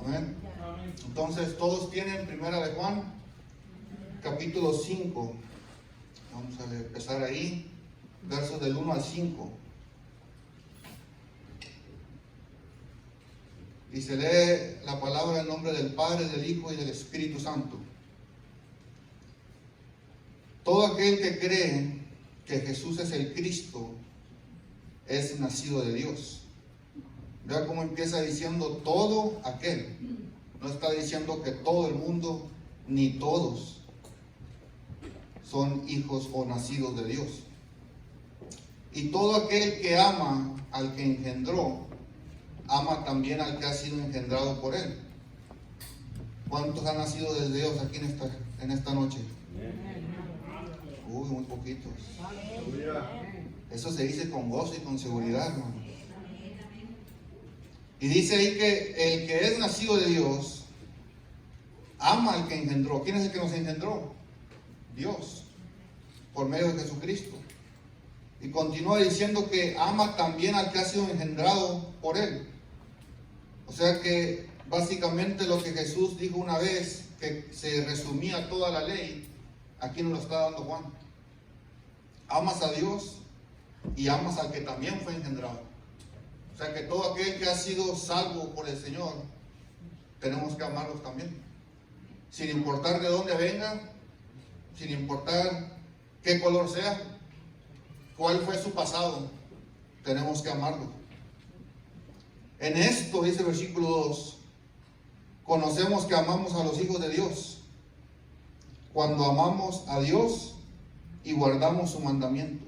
Amén. Entonces todos tienen Primera de Juan, capítulo 5. Vamos a empezar ahí, versos del 1 al 5. Y se lee la palabra en nombre del Padre, del Hijo y del Espíritu Santo. Todo aquel que cree que Jesús es el Cristo es nacido de Dios. Vea cómo empieza diciendo todo aquel. No está diciendo que todo el mundo, ni todos son hijos o nacidos de Dios. Y todo aquel que ama al que engendró, ama también al que ha sido engendrado por él. ¿Cuántos han nacido de Dios aquí en esta noche? Uy, muy poquitos. Eso se dice con gozo y con seguridad, hermano. Y dice ahí que el que es nacido de Dios ama al que engendró. ¿Quién es el que nos engendró? Dios, por medio de Jesucristo. Y continúa diciendo que ama también al que ha sido engendrado por él. O sea que básicamente lo que Jesús dijo una vez, que se resumía toda la ley, aquí nos lo está dando Juan. Amas a Dios y amas al que también fue engendrado. O sea que todo aquel que ha sido salvo por el Señor, tenemos que amarlos también. Sin importar de dónde venga, sin importar qué color sea, cuál fue su pasado, tenemos que amarlo. En esto, dice el versículo 2, conocemos que amamos a los hijos de Dios, cuando amamos a Dios y guardamos su mandamiento.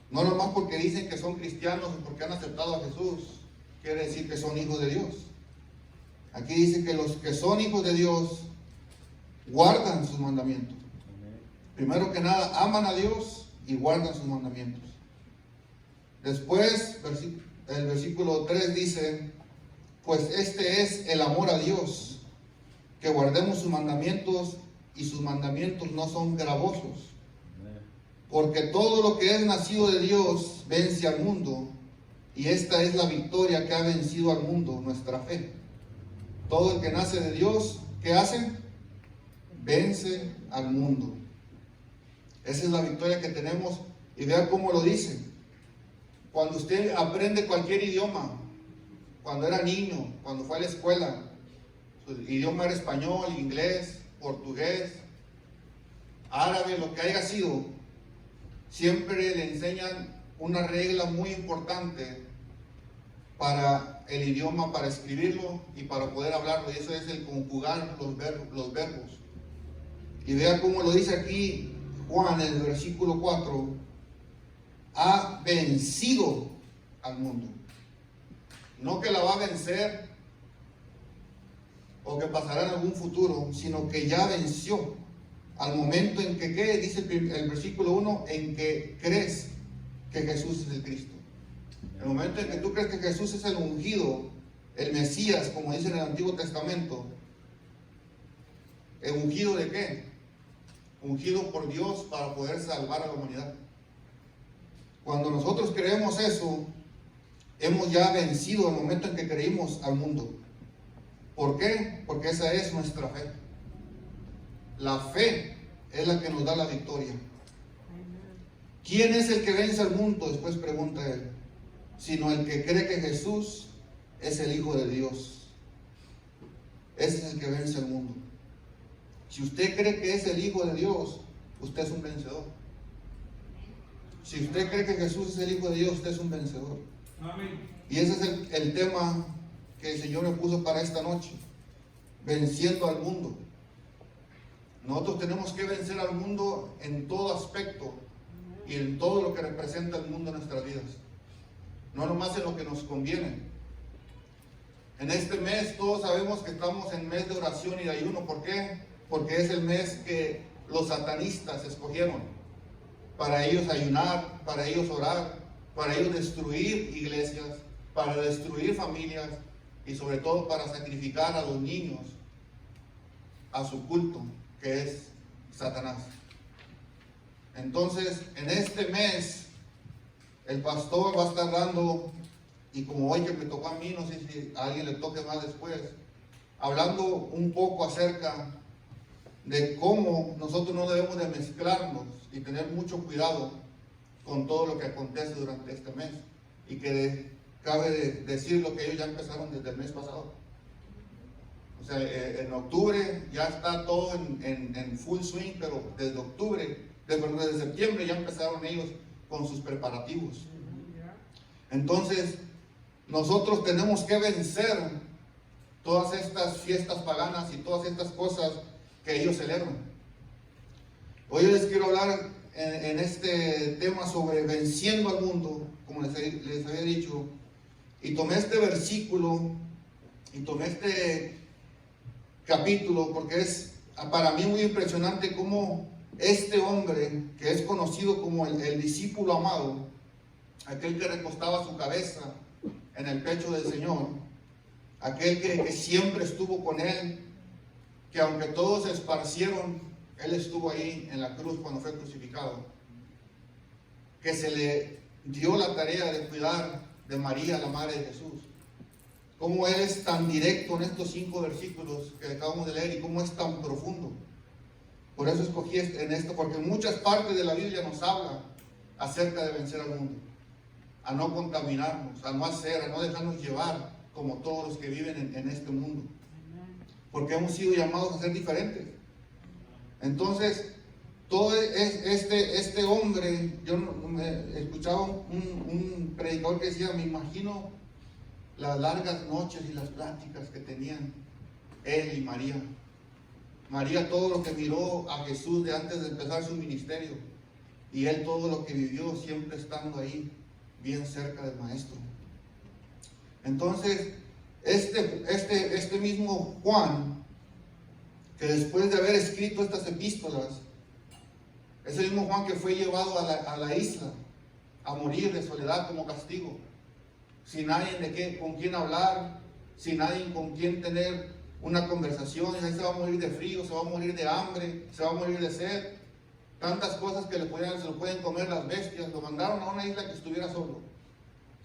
No nomás porque dicen que son cristianos o porque han aceptado a Jesús, quiere decir que son hijos de Dios. Aquí dice que los que son hijos de Dios guardan sus mandamientos. Primero que nada, aman a Dios y guardan sus mandamientos. Después, el versículo 3 dice, pues este es el amor a Dios, que guardemos sus mandamientos, y sus mandamientos no son gravosos. Porque todo lo que es nacido de Dios vence al mundo, y esta es la victoria que ha vencido al mundo, nuestra fe. Todo el que nace de Dios, ¿qué hace? Vence al mundo. Esa es la victoria que tenemos, y vea cómo lo dice. Cuando usted aprende cualquier idioma, cuando era niño, cuando fue a la escuela, su idioma era español, inglés, portugués, árabe, lo que haya sido, siempre le enseñan una regla muy importante para el idioma, para escribirlo y para poder hablarlo, y eso es el conjugar los verbos. Y vea cómo lo dice aquí Juan en el versículo 4, ha vencido al mundo. No que la va a vencer o que pasará en algún futuro, sino que ya venció. Al momento en que, ¿qué? Dice el versículo 1, en que crees que Jesús es el Cristo. El momento en que tú crees que Jesús es el ungido, el Mesías, como dice en el Antiguo Testamento. ¿El ungido de qué? Ungido por Dios para poder salvar a la humanidad. Cuando nosotros creemos eso, hemos ya vencido el momento en que creímos al mundo. ¿Por qué? Porque esa es nuestra fe. La fe es la que nos da la victoria. ¿Quién es el que vence al mundo? Después pregunta él. Sino el que cree que Jesús es el Hijo de Dios. Ese es el que vence al mundo. Si usted cree que es el Hijo de Dios, usted es un vencedor. Si usted cree que Jesús es el Hijo de Dios, usted es un vencedor. Amén. Y ese es el tema que el Señor me puso para esta noche. Venciendo al mundo. Nosotros tenemos que vencer al mundo en todo aspecto y en todo lo que representa el mundo en nuestras vidas. No nomás en lo que nos conviene. En este mes todos sabemos que estamos en mes de oración y de ayuno. ¿Por qué? Porque es el mes que los satanistas escogieron para ellos ayunar, para ellos orar, para ellos destruir iglesias, para destruir familias y sobre todo para sacrificar a los niños a su culto, que es Satanás. Entonces, en este mes, el pastor va a estar dando y como hoy que me tocó a mí, no sé si a alguien le toque más después, hablando un poco acerca de cómo nosotros no debemos de mezclarnos y tener mucho cuidado con todo lo que acontece durante este mes, y que cabe decir lo que ellos ya empezaron desde el mes pasado. O sea, en octubre ya está todo en full swing, pero desde octubre, desde septiembre ya empezaron ellos con sus preparativos. Entonces, nosotros tenemos que vencer todas estas fiestas paganas y todas estas cosas que ellos celebran. Hoy les quiero hablar en este tema sobre venciendo al mundo, como les había dicho, y tomé este versículo y tomé este capítulo porque es para mí muy impresionante cómo este hombre, que es conocido como el discípulo amado, aquel que recostaba su cabeza en el pecho del Señor, aquel que siempre estuvo con él, que aunque todos se esparcieron, él estuvo ahí en la cruz cuando fue crucificado, que se le dio la tarea de cuidar de María, la madre de Jesús. Cómo él es tan directo en estos 5 versículos que acabamos de leer y cómo es tan profundo. Por eso escogí en esto, porque en muchas partes de la Biblia nos habla acerca de vencer al mundo, a no contaminarnos, a no hacer, a no dejarnos llevar como todos los que viven en este mundo, porque hemos sido llamados a ser diferentes. Entonces, todo este hombre, yo escuchaba un predicador que decía, me imagino las largas noches y las pláticas que tenían él y María. María todo lo que miró a Jesús de antes de empezar su ministerio, y él todo lo que vivió siempre estando ahí bien cerca del maestro. Entonces este mismo Juan, que después de haber escrito estas epístolas, es el mismo Juan que fue llevado a la isla a morir de soledad como castigo, sin nadie con quien hablar, sin nadie con quien tener una conversación. Ahí se va a morir de frío, se va a morir de hambre, se va a morir de sed, tantas cosas que se lo pueden comer las bestias. Lo mandaron a una isla que estuviera solo,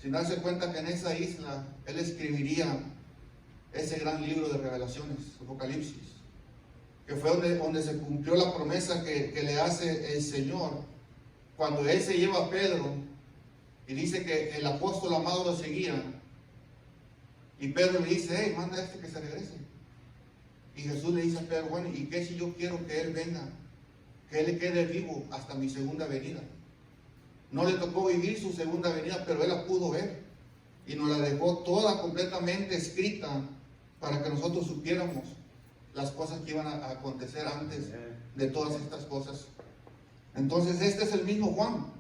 sin darse cuenta que en esa isla él escribiría ese gran libro de revelaciones, Apocalipsis, que fue donde se cumplió la promesa que le hace el Señor cuando él se lleva a Pedro y dice que el apóstol amado lo seguía, y Pedro le dice, hey, manda a este que se regrese. Y Jesús le dice a Pedro, bueno, ¿y qué si yo quiero que él venga, que él quede vivo hasta mi segunda venida? No le tocó vivir su segunda venida, pero él la pudo ver y nos la dejó toda completamente escrita para que nosotros supiéramos las cosas que iban a acontecer antes de todas estas cosas. Entonces este es el mismo Juan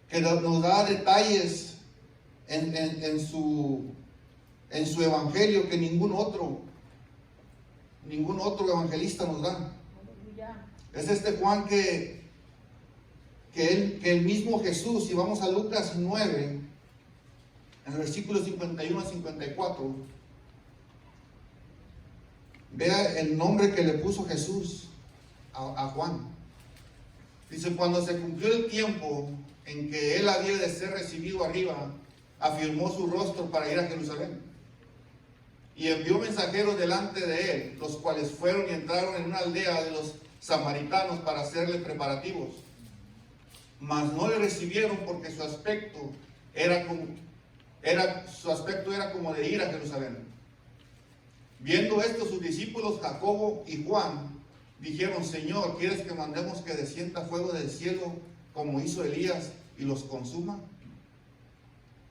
que nos da detalles en su evangelio que ningún otro evangelista nos da. Es este Juan que el mismo Jesús, si vamos a Lucas 9, en el versículo 51 a 54, vea el nombre que le puso Jesús a Juan. Dice, cuando se cumplió el tiempo en que él había de ser recibido arriba, afirmó su rostro para ir a Jerusalén, y envió mensajeros delante de él, los cuales fueron y entraron en una aldea de los samaritanos para hacerle preparativos. Mas no le recibieron porque su aspecto era como de ir a Jerusalén. Viendo esto, sus discípulos Jacobo y Juan dijeron, Señor, ¿quieres que mandemos que descienda fuego del cielo como hizo Elías y los consuma?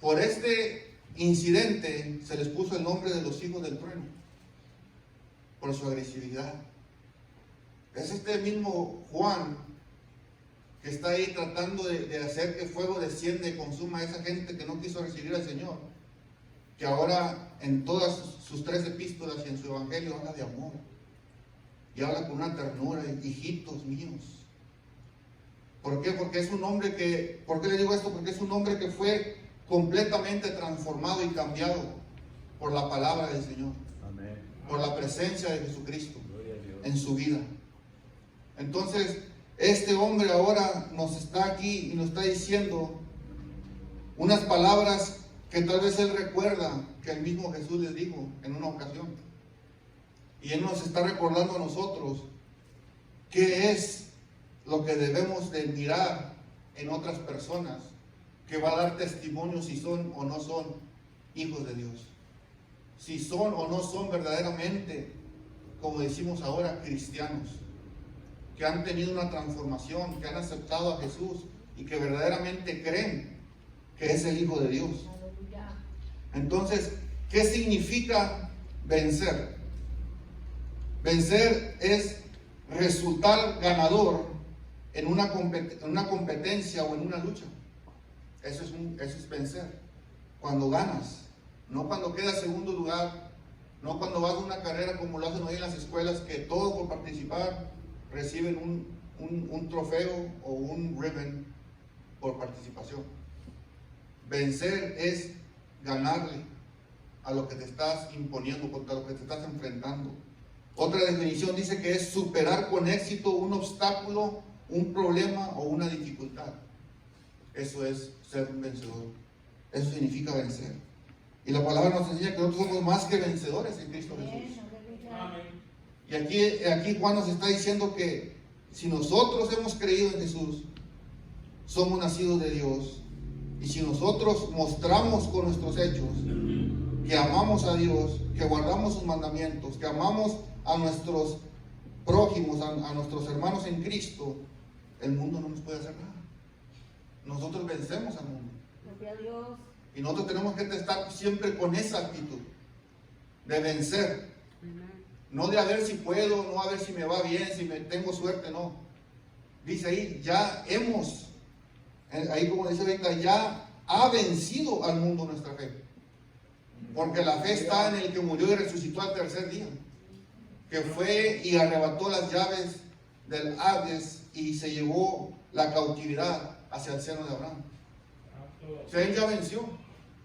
Por este incidente se les puso el nombre de los hijos del trueno, por su agresividad. Es este mismo Juan que está ahí tratando de hacer que fuego descienda y consuma a esa gente que no quiso recibir al Señor, que ahora en todas sus 3 epístolas y en su evangelio habla de amor y habla con una ternura, hijitos míos. ¿Por qué? Porque es un hombre ¿por qué le digo esto? Porque es un hombre que fue completamente transformado y cambiado por la palabra del Señor. Amén. Por la presencia de Jesucristo en su vida. Entonces este hombre ahora nos está aquí y nos está diciendo unas palabras que tal vez él recuerda que el mismo Jesús les dijo en una ocasión. Y él nos está recordando a nosotros qué es lo que debemos de mirar en otras personas, que va a dar testimonio si son o no son hijos de Dios. Si son o no son verdaderamente, como decimos ahora, cristianos, que han tenido una transformación, que han aceptado a Jesús y que verdaderamente creen que es el Hijo de Dios. Entonces, ¿qué significa vencer? Vencer es resultar ganador en una competencia o en una lucha. Eso es vencer. Cuando ganas, no cuando quedas segundo lugar, no cuando vas a una carrera como lo hacen hoy en las escuelas, que todos por participar reciben un trofeo o un ribbon por participación. Vencer es ganarle a lo que te estás imponiendo, contra lo que te estás enfrentando. Otra definición dice que es superar con éxito un obstáculo, un problema o una dificultad. Eso es ser un vencedor. Eso significa vencer. Y la palabra nos enseña que nosotros somos más que vencedores en Cristo Jesús. Y aquí Juan nos está diciendo que si nosotros hemos creído en Jesús, somos nacidos de Dios. Y si nosotros mostramos con nuestros hechos que amamos a Dios, que guardamos sus mandamientos, que amamos a nuestros prójimos, a nuestros hermanos en Cristo, el mundo no nos puede hacer nada. Nosotros vencemos al mundo. Gloria a Dios. Y nosotros tenemos que estar siempre con esa actitud de vencer. No de a ver si puedo, no a ver si me va bien, si tengo suerte, no. Dice ahí, ya hemos, ahí como dice ahorita, ya ha vencido al mundo nuestra fe. Porque la fe está en el que murió y resucitó al tercer día. Que fue y arrebató las llaves del Hades y se llevó la cautividad hacia el seno de Abraham. O sea, él ya venció.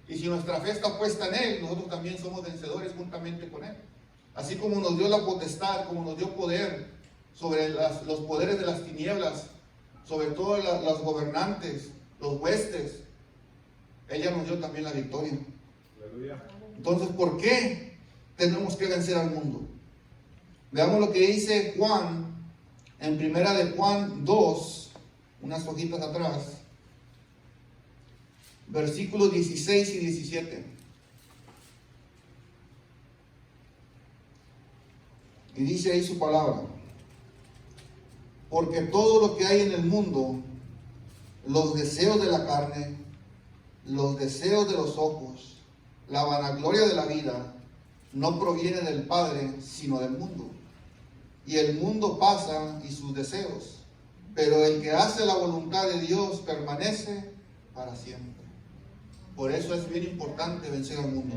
Y si nuestra fe está puesta en él, nosotros también somos vencedores juntamente con él. Así como nos dio la potestad, como nos dio poder sobre los poderes de las tinieblas, sobre todo los gobernantes, los huestes, ella nos dio también la victoria. Entonces, ¿por qué tenemos que vencer al mundo? Veamos lo que dice Juan en primera de Juan 2, unas hojitas atrás, versículos 16 y 17. Y dice ahí su palabra: porque todo lo que hay en el mundo, los deseos de la carne, los deseos de los ojos, la vanagloria de la vida, no proviene del Padre, sino del mundo. Y el mundo pasa y sus deseos, pero el que hace la voluntad de Dios permanece para siempre. Por eso es bien importante vencer al mundo.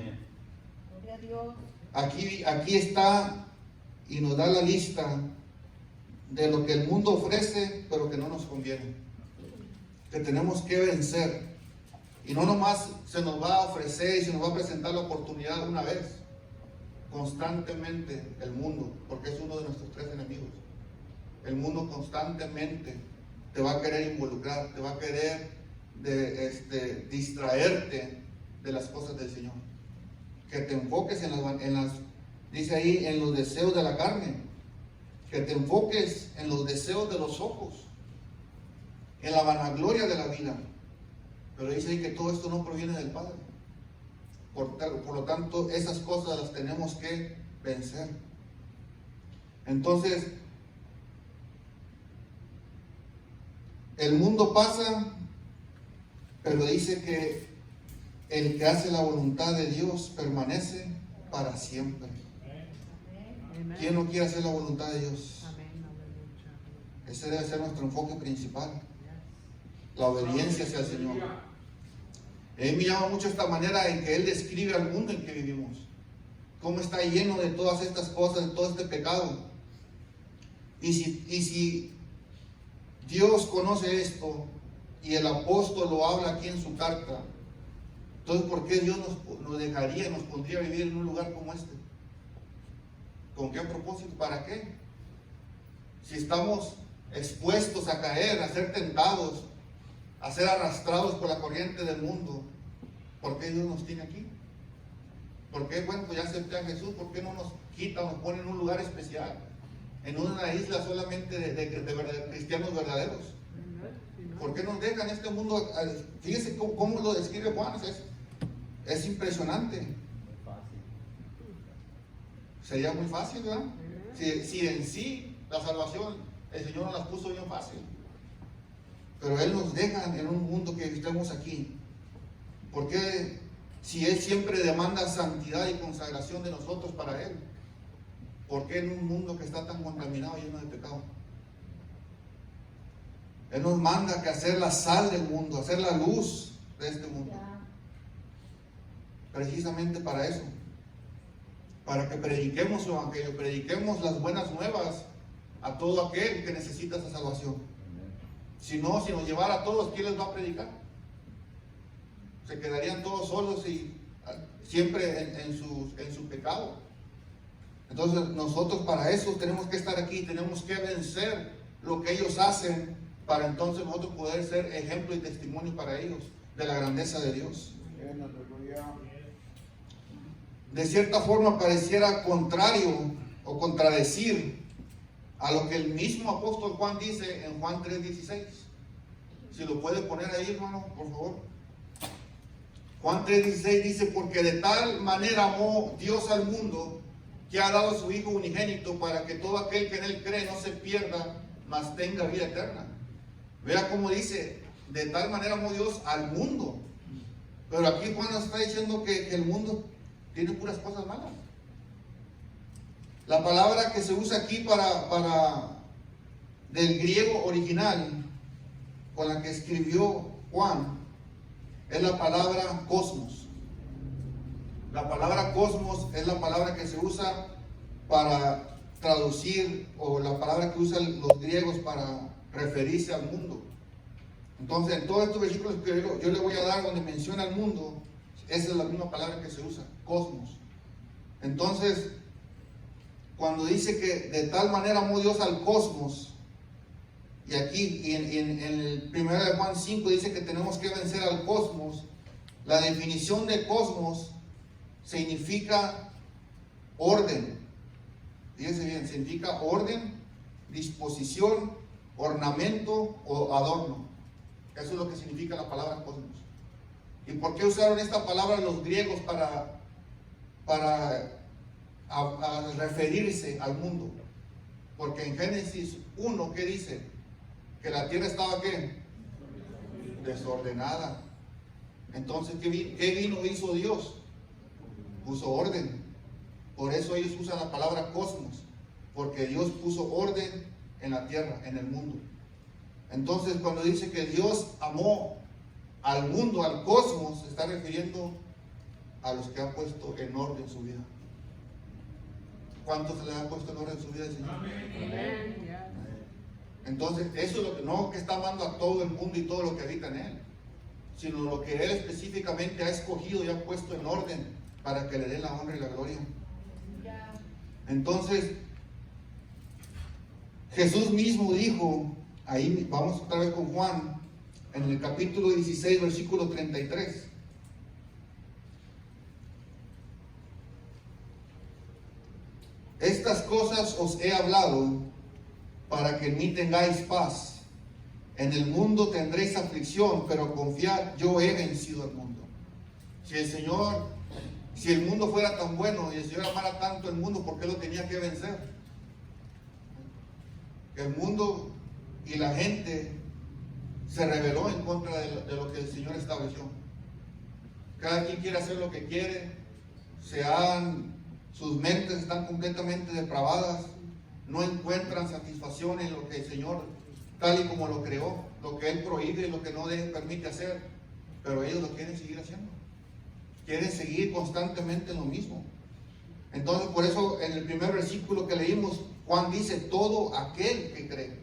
Gloria a Dios. Aquí está y nos da la lista de lo que el mundo ofrece, pero que no nos conviene. Que tenemos que vencer. Y no nomás se nos va a ofrecer y se nos va a presentar la oportunidad una vez. Constantemente el mundo, porque es uno de nuestros tres enemigos. El mundo constantemente te va a querer involucrar, te va a querer distraerte de las cosas del Señor. Que te enfoques en las, dice ahí, en los deseos de la carne. Que te enfoques en los deseos de los ojos, en la vanagloria de la vida. Pero dice ahí que todo esto no proviene del Padre. Por lo tanto, esas cosas las tenemos que vencer. Entonces, el mundo pasa, pero dice que el que hace la voluntad de Dios permanece para siempre. ¿Quién no quiere hacer la voluntad de Dios? Ese debe ser nuestro enfoque principal. La obediencia hacia el Señor. A mí me llama mucho esta manera en que Él describe al mundo en que vivimos. Cómo está lleno de todas estas cosas, de todo este pecado. Y si Dios conoce esto y el apóstol lo habla aquí en su carta, entonces ¿por qué Dios nos dejaría, nos pondría a vivir en un lugar como este? ¿Con qué propósito? ¿Para qué? Si estamos expuestos a caer, a ser tentados, a ser arrastrados por la corriente del mundo, ¿Por qué Dios nos tiene aquí? ¿Por qué? Bueno, pues ya acepté a Jesús, ¿por qué no nos quita, nos pone en un lugar especial? En una isla solamente de cristianos verdaderos. ¿Por qué nos dejan este mundo? Fíjese cómo lo describe Juan, es impresionante. Sería muy fácil, ¿verdad? Si en sí la salvación el Señor nos las puso bien fácil. Pero Él nos deja en un mundo que estemos aquí. Porque si Él siempre demanda santidad y consagración de nosotros para Él, ¿por qué en un mundo que está tan contaminado y lleno de pecado? Él nos manda que hacer la sal del mundo, hacer la luz de este mundo. Precisamente para eso. Para que prediquemos su evangelio, prediquemos las buenas nuevas a todo aquel que necesita esa salvación. Si no, si nos llevara a todos, ¿quién les va a predicar? Se quedarían todos solos y siempre en su pecado. Entonces nosotros para eso tenemos que estar aquí, tenemos que vencer lo que ellos hacen, para entonces nosotros poder ser ejemplo y testimonio para ellos de la grandeza de Dios. De cierta forma pareciera contrario o contradecir a lo que el mismo apóstol Juan dice en Juan 3:16. Si lo puede poner ahí, hermano, por favor. Juan 3:16 dice: porque de tal manera amó Dios al mundo, que ha dado a su Hijo unigénito, para que todo aquel que en Él cree no se pierda, mas tenga vida eterna. Vea cómo dice: de tal manera amó Dios al mundo. Pero aquí Juan nos está diciendo que el mundo tiene puras cosas malas. La palabra que se usa aquí del griego original con la que escribió Juan es la palabra cosmos. La palabra cosmos es la palabra que se usa para traducir, o la palabra que usan los griegos para referirse al mundo. Entonces, en todos estos versículos que yo le voy a dar donde menciona el mundo, esa es la misma palabra que se usa, cosmos. Entonces, cuando dice que de tal manera amó Dios al cosmos, y aquí en el 1 de Juan 5 dice que tenemos que vencer al cosmos, la definición de cosmos significa orden. Fíjense bien, significa orden, disposición, ornamento o adorno. Eso es lo que significa la palabra cosmos. ¿Y por qué usaron esta palabra los griegos para referirse al mundo? Porque en Génesis 1, ¿qué dice? Que la tierra estaba, ¿qué? Desordenada. Entonces, ¿qué hizo Dios? Puso orden. Por eso ellos usan la palabra cosmos, porque Dios puso orden en la tierra, en el mundo. Entonces, cuando dice que Dios amó al mundo, al cosmos, se está refiriendo a los que ha puesto en orden su vida. ¿Cuántos se les ha puesto en orden su vida, Señor? Amén. Entonces, eso es lo que no que está amando a todo el mundo y todo lo que habita en él, sino lo que Él específicamente ha escogido y ha puesto en orden para que le dé la honra y la gloria. Entonces, Jesús mismo dijo, ahí vamos otra vez con Juan, en el capítulo 16, versículo 33. Estas cosas os he hablado para que en mí tengáis paz. En el mundo tendréis aflicción, pero confiad, yo he vencido al mundo. Si el mundo fuera tan bueno y el Señor amara tanto el mundo, ¿por qué lo tenía que vencer? El mundo y la gente se rebeló en contra de lo que el Señor estableció. Cada quien quiere hacer lo que quiere, sus mentes están completamente depravadas, no encuentran satisfacción en lo que el Señor, tal y como lo creó, lo que Él prohíbe y lo que no permite hacer, pero ellos lo quieren seguir haciendo, quieren seguir constantemente en lo mismo. Entonces, por eso en el primer versículo que leímos, Juan dice todo aquel que cree.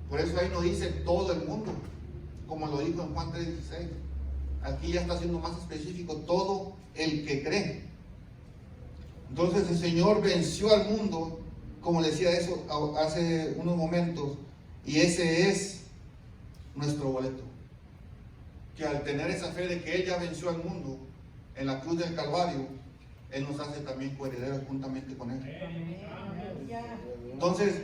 Por eso ahí no dice todo el mundo, como lo dijo en Juan 3:16. Aquí ya está siendo más específico, todo el que cree. Entonces el Señor venció al mundo, como le decía eso hace unos momentos, y ese es nuestro boleto. que al tener esa fe de que Él ya venció al mundo en la cruz del Calvario, Él nos hace también coherederos juntamente con Él. Aleluya. Entonces,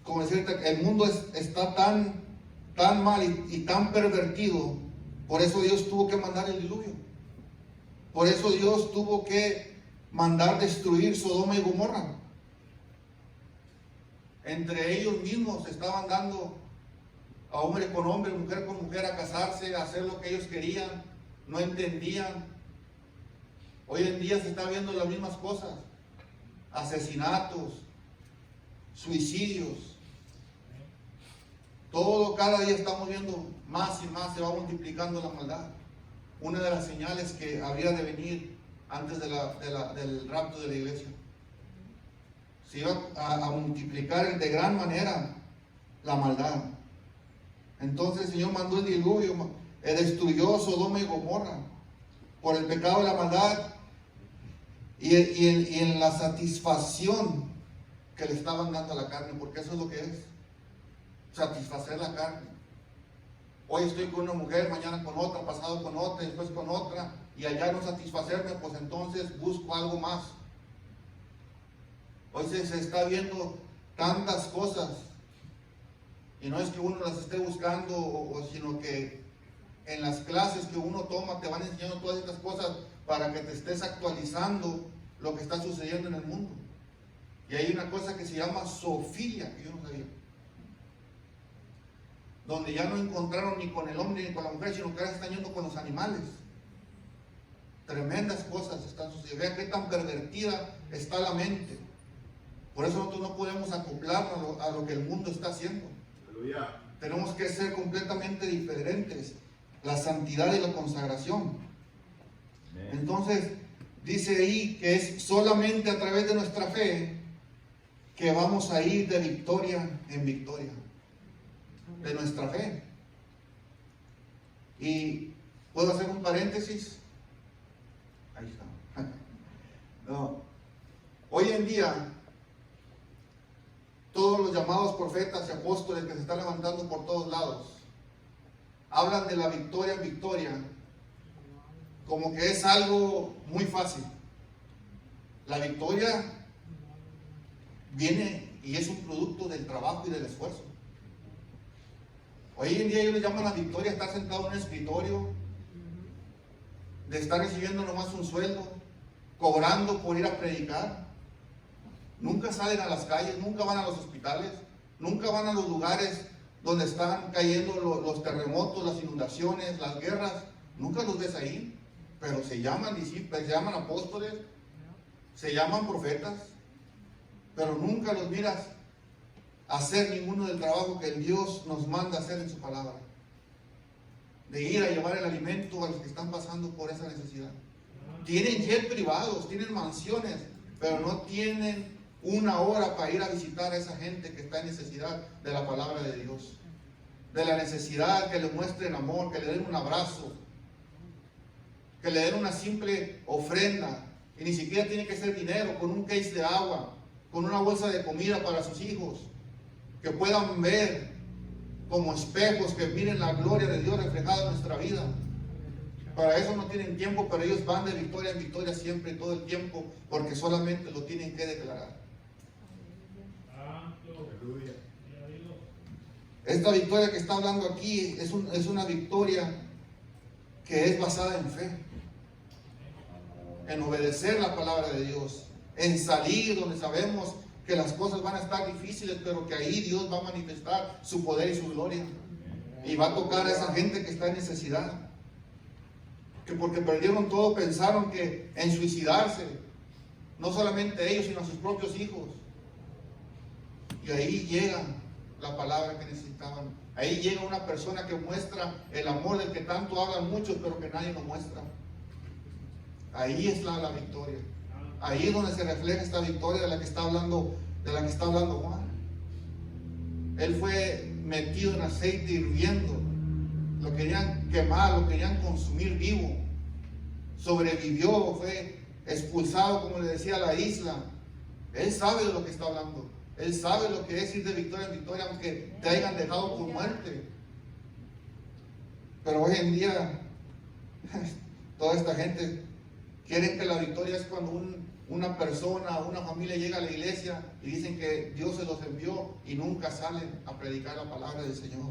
como decir, el mundo está tan mal y tan pervertido, por eso Dios tuvo que mandar el diluvio. Por eso Dios tuvo que mandar destruir Sodoma y Gomorra. Entre ellos mismos estaban dando a hombre con hombre, mujer con mujer, a casarse, a hacer lo que ellos querían, no entendían. Hoy en día se está viendo las mismas cosas: asesinatos, suicidios. Todo, cada día estamos viendo más y más, se va multiplicando la maldad. Una de las señales que habría de venir antes del rapto de la iglesia. Se iba a multiplicar de gran manera la maldad. Entonces el Señor mandó el diluvio, destruyó Sodoma y Gomorra por el pecado de la maldad y en la satisfacción que le estaban dando a la carne, porque eso es lo que es, satisfacer la carne. Hoy estoy con una mujer, mañana con otra, pasado con otra, después con otra, y allá no satisfacerme, pues entonces busco algo más. Hoy se está viendo tantas cosas, y no es que uno las esté buscando, sino que en las clases que uno toma te van enseñando todas estas cosas para que te estés actualizando lo que está sucediendo en el mundo. Y hay una cosa que se llama zoofilia, que yo no sabía, donde ya no encontraron ni con el hombre ni con la mujer, sino que ahora están yendo con los animales. Tremendas cosas están sucediendo. Vean qué tan pervertida está la mente. Por eso nosotros no podemos acoplarnos a lo que el mundo está haciendo. Aleluya. Tenemos que ser completamente diferentes. La santidad y la consagración. Entonces, dice ahí que es solamente a través de nuestra fe que vamos a ir de victoria en victoria. De nuestra fe. Y puedo hacer un paréntesis. Ahí está. No. Hoy en día, todos los llamados profetas y apóstoles que se están levantando por todos lados hablan de la victoria en victoria como que es algo muy fácil. La victoria viene y es un producto del trabajo y del esfuerzo. Hoy en día ellos le llaman a victoria estar sentado en un escritorio, de estar recibiendo nomás un sueldo, cobrando por ir a predicar. Nunca salen a las calles, nunca van a los hospitales, nunca van a los lugares donde están cayendo los terremotos, las inundaciones, las guerras. Nunca los ves ahí, pero se llaman discípulos, se llaman apóstoles, se llaman profetas, pero nunca los miras hacer ninguno del trabajo que el Dios nos manda hacer en su palabra, de ir a llevar el alimento a los que están pasando por esa necesidad. Tienen jet privados, tienen mansiones, pero no tienen una hora para ir a visitar a esa gente que está en necesidad de la palabra de Dios, de la necesidad, que le muestren amor, que le den un abrazo, que le den una simple ofrenda, y ni siquiera tiene que ser dinero, con un case de agua, con una bolsa de comida para sus hijos, que puedan ver como espejos, que miren la gloria de Dios reflejada en nuestra vida. Para eso no tienen tiempo, pero ellos van de victoria en victoria siempre, todo el tiempo, porque solamente lo tienen que declarar. Aleluya. Esta victoria que está hablando aquí es una victoria que es basada en fe, en obedecer la palabra de Dios, en salir donde sabemos que las cosas van a estar difíciles, pero que ahí Dios va a manifestar su poder y su gloria, y va a tocar a esa gente que está en necesidad, que porque perdieron todo pensaron que en suicidarse, no solamente ellos sino a sus propios hijos, y ahí llega la palabra que necesitaban. Ahí llega una persona que muestra el amor del que tanto hablan muchos, pero que nadie lo muestra. Ahí está la victoria. Ahí es donde se refleja esta victoria de la que está hablando Juan. Él fue metido en aceite hirviendo. Lo querían quemar, lo querían consumir vivo. Sobrevivió, fue expulsado, como le decía, a la isla. Él sabe de lo que está hablando. Él sabe lo que es ir de victoria en victoria, aunque te hayan dejado por muerte. Pero hoy en día, toda esta gente quiere que la victoria es cuando una persona o una familia llega a la iglesia y dicen que Dios se los envió y nunca salen a predicar la palabra del Señor.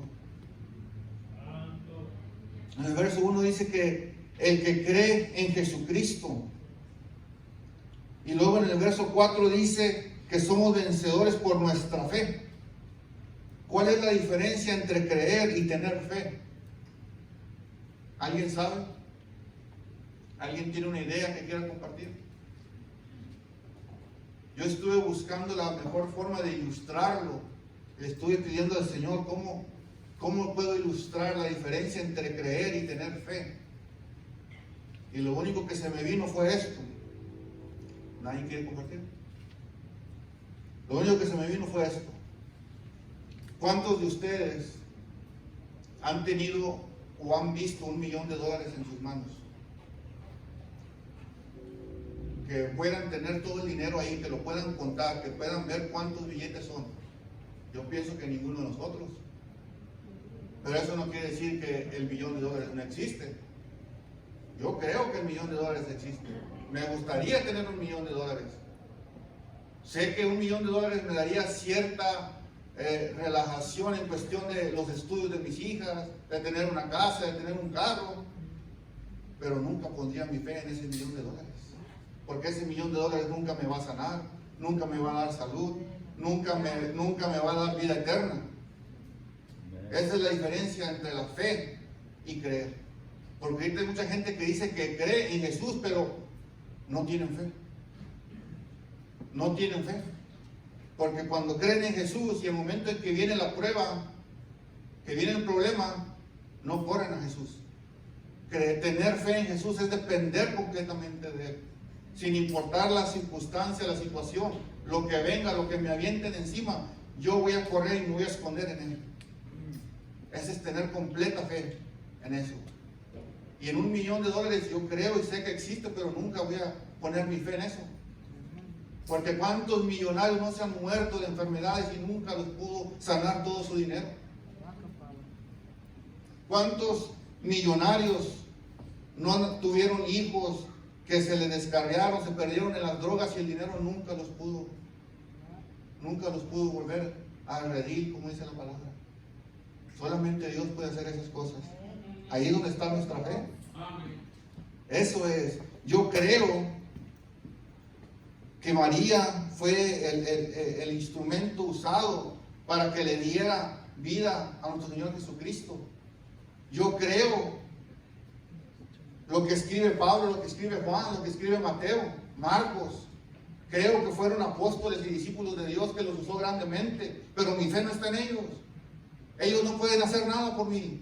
En el verso 1 dice que el que cree en Jesucristo. Y luego en el verso 4 dice que somos vencedores por nuestra fe. ¿Cuál es la diferencia entre creer y tener fe? ¿Alguien sabe? ¿Alguien tiene una idea que quiera compartir? Yo estuve buscando la mejor forma de ilustrarlo. Le estuve pidiendo al Señor cómo puedo ilustrar la diferencia entre creer y tener fe. Y lo único que se me vino fue esto. ¿Nadie quiere compartir? Lo único que se me vino fue esto. ¿Cuántos de ustedes han tenido o han visto $1 millón en sus manos? Que puedan tener todo el dinero ahí, que lo puedan contar, que puedan ver cuántos billetes son. Yo pienso que ninguno de nosotros. Pero eso no quiere decir que el $1 millón no existe. Yo creo que el $1 millón existe. Me gustaría tener $1 millón. Sé que $1 millón me daría cierta relajación en cuestión de los estudios de mis hijas, de tener una casa, de tener un carro, pero nunca pondría mi fe en ese $1 millón, porque ese $1 millón nunca me va a sanar, nunca me va a dar salud, nunca me va a dar vida eterna. Esa es la diferencia entre la fe y creer. Porque ahorita hay mucha gente que dice que cree en Jesús, pero no tienen fe. No tienen fe. Porque cuando creen en Jesús y el momento en que viene la prueba, que viene el problema, no corren a Jesús. Tener fe en Jesús es depender completamente de Él. Sin importar la circunstancia, la situación, lo que venga, lo que me avienten encima, yo voy a correr y me voy a esconder en Él. Ese es tener completa fe en eso. Y en $1 millón yo creo y sé que existe, pero nunca voy a poner mi fe en eso. Porque cuántos millonarios no se han muerto de enfermedades y nunca los pudo sanar todo su dinero. Cuántos millonarios no tuvieron hijos que se les descarriaron, se perdieron en las drogas y el dinero nunca los pudo volver a redil, como dice la palabra. Solamente Dios puede hacer esas cosas. Ahí es donde está nuestra fe. Eso es. Yo creo que María fue el instrumento usado para que le diera vida a nuestro Señor Jesucristo. Yo creo lo que escribe Pablo, lo que escribe Juan, lo que escribe Mateo, Marcos. Creo que fueron apóstoles y discípulos de Dios que los usó grandemente, pero mi fe no está en ellos. Ellos no pueden hacer nada por mí,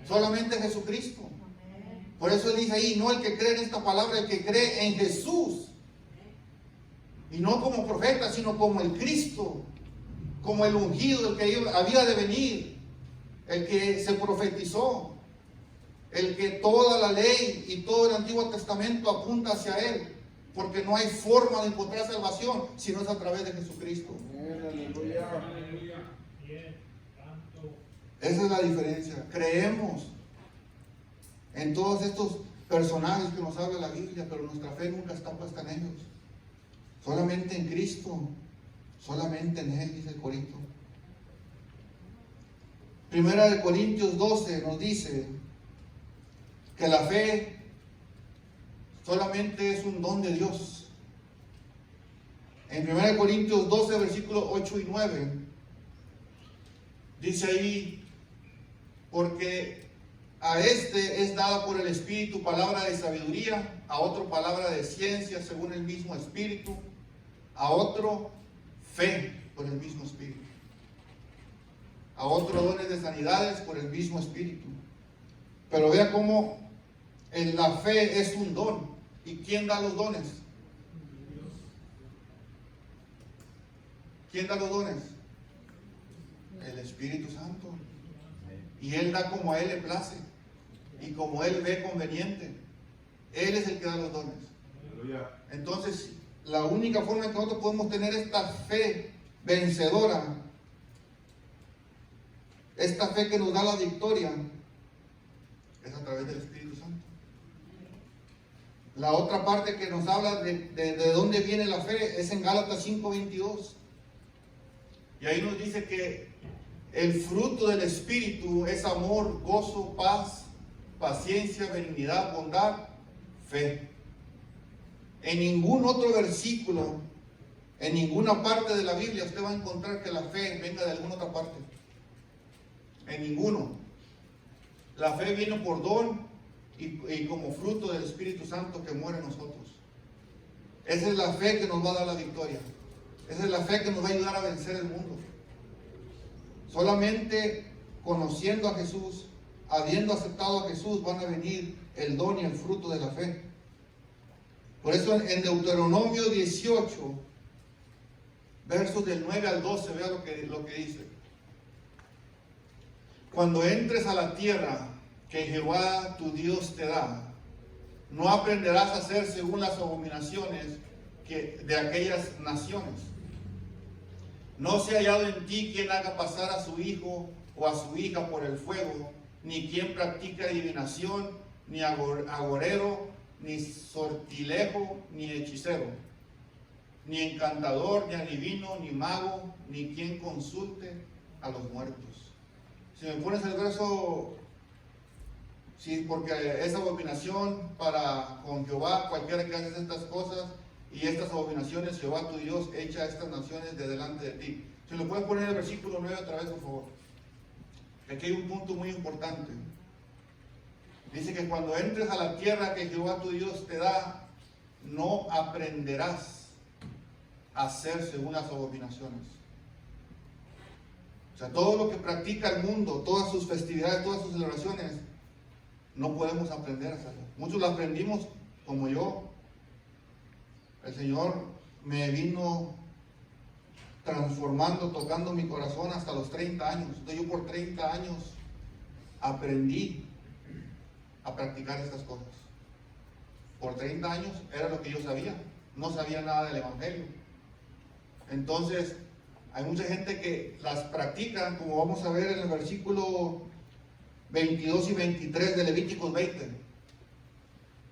solamente Jesucristo. Por eso él dice ahí, no el que cree en esta palabra, el que cree en Jesús. Y no como profeta, sino como el Cristo, como el ungido, el que había de venir, el que se profetizó, el que toda la ley y todo el Antiguo Testamento apunta hacia Él, porque no hay forma de encontrar salvación si no es a través de Jesucristo. Aleluya. Esa es la diferencia. Creemos en todos estos personajes que nos habla la Biblia, pero nuestra fe nunca está puesta en ellos. Solamente en Cristo, solamente en Él, dice el Corinto. Primera de Corintios 12 nos dice que la fe solamente es un don de Dios. En 1 Corintios 12, versículos 8 y 9, dice ahí, porque a este es dada por el Espíritu palabra de sabiduría, a otro palabra de ciencia según el mismo Espíritu, a otro fe por el mismo Espíritu, a otro dones de sanidades por el mismo Espíritu. Pero vea cómo en la fe es un don. ¿Y quién da los dones? ¿Quién da los dones? El Espíritu Santo. Y Él da como a Él le place y como Él ve conveniente. Él es el que da los dones. Entonces, la única forma en que nosotros podemos tener esta fe vencedora, esta fe que nos da la victoria, Es a través del Espíritu Santo. La otra parte que nos habla de dónde viene la fe es en Gálatas 5:22. Y ahí nos dice que el fruto del Espíritu es amor, gozo, paz, paciencia, benignidad, bondad, fe. En ningún otro versículo, en ninguna parte de la Biblia usted va a encontrar que la fe venga de alguna otra parte. En ninguno. La fe viene por don y como fruto del Espíritu Santo que muere en nosotros. Esa es la fe que nos va a dar la victoria. Esa es la fe que nos va a ayudar a vencer el mundo. Solamente conociendo a Jesús, habiendo aceptado a Jesús, van a venir el don y el fruto de la fe. Por eso en Deuteronomio 18, versos del 9 al 12, vea lo que dice. Cuando entres a la tierra que Jehová tu Dios te da, no aprenderás a hacer según las abominaciones de aquellas naciones. No se ha hallado en ti quien haga pasar a su hijo o a su hija por el fuego, ni quien practique adivinación, ni agorero, ni sortilejo, ni hechicero, ni encantador, ni adivino, ni mago, ni quien consulte a los muertos. Si me pones el verso, sí, porque es abominación para con Jehová cualquiera que hace estas cosas, y estas abominaciones Jehová tu Dios echa a estas naciones de delante de ti. Si lo puedes poner el versículo 9 otra vez, por favor. Aquí hay un punto muy importante. Dice que cuando entres a la tierra que Jehová tu Dios te da, no aprenderás a hacer según las abominaciones. O sea, todo lo que practica el mundo, todas sus festividades, todas sus celebraciones, no podemos aprender a hacerlo. Muchos lo aprendimos como yo. El Señor me vino transformando, tocando mi corazón hasta los 30 años. Entonces yo por 30 años aprendí a practicar estas cosas. Por 30 años era lo que yo sabía. No sabía nada del Evangelio. Entonces, hay mucha gente que las practica, como vamos a ver en el versículo 22 y 23 de Levíticos 20.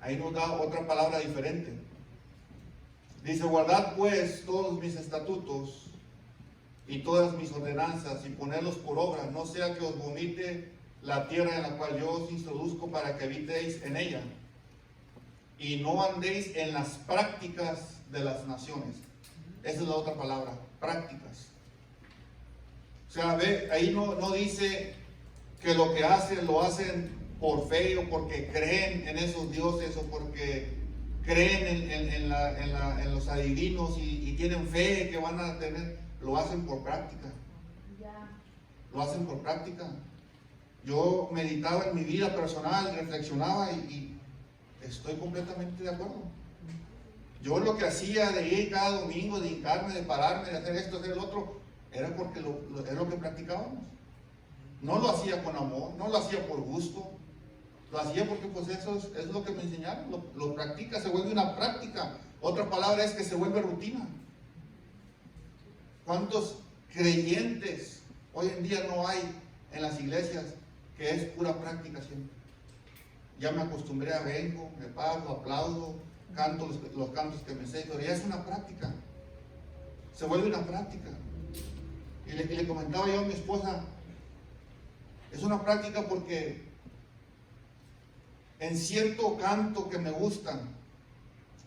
Ahí nos da otra palabra diferente. Dice, guardad pues todos mis estatutos y todas mis ordenanzas y ponerlos por obra, no sea que os vomite la tierra en la cual yo os introduzco para que habitéis en ella. Y no andéis en las prácticas de las naciones. Esa es la otra palabra, prácticas. O sea, ve, ahí no dice que lo que hacen, lo hacen por fe o porque creen en esos dioses o porque creen en los adivinos y tienen fe que van a tener. Lo hacen por práctica. Lo hacen por práctica. Yo meditaba en mi vida personal, reflexionaba y estoy completamente de acuerdo. Yo lo que hacía de ir cada domingo, de hincarme, de pararme, de hacer esto, hacer el otro, era porque era lo que practicábamos. No lo hacía con amor, no lo hacía por gusto, lo hacía porque pues eso es lo que me enseñaron, lo practica, se vuelve una práctica. Otra palabra es que se vuelve rutina. ¿Cuántos creyentes hoy en día no hay en las iglesias que es pura práctica siempre? Ya me acostumbré a vengo, me paro, aplaudo, canto los cantos que me sé, pero ya es una práctica. Se vuelve una práctica. Y le comentaba yo a mi esposa, es una práctica porque en cierto canto que me gusta,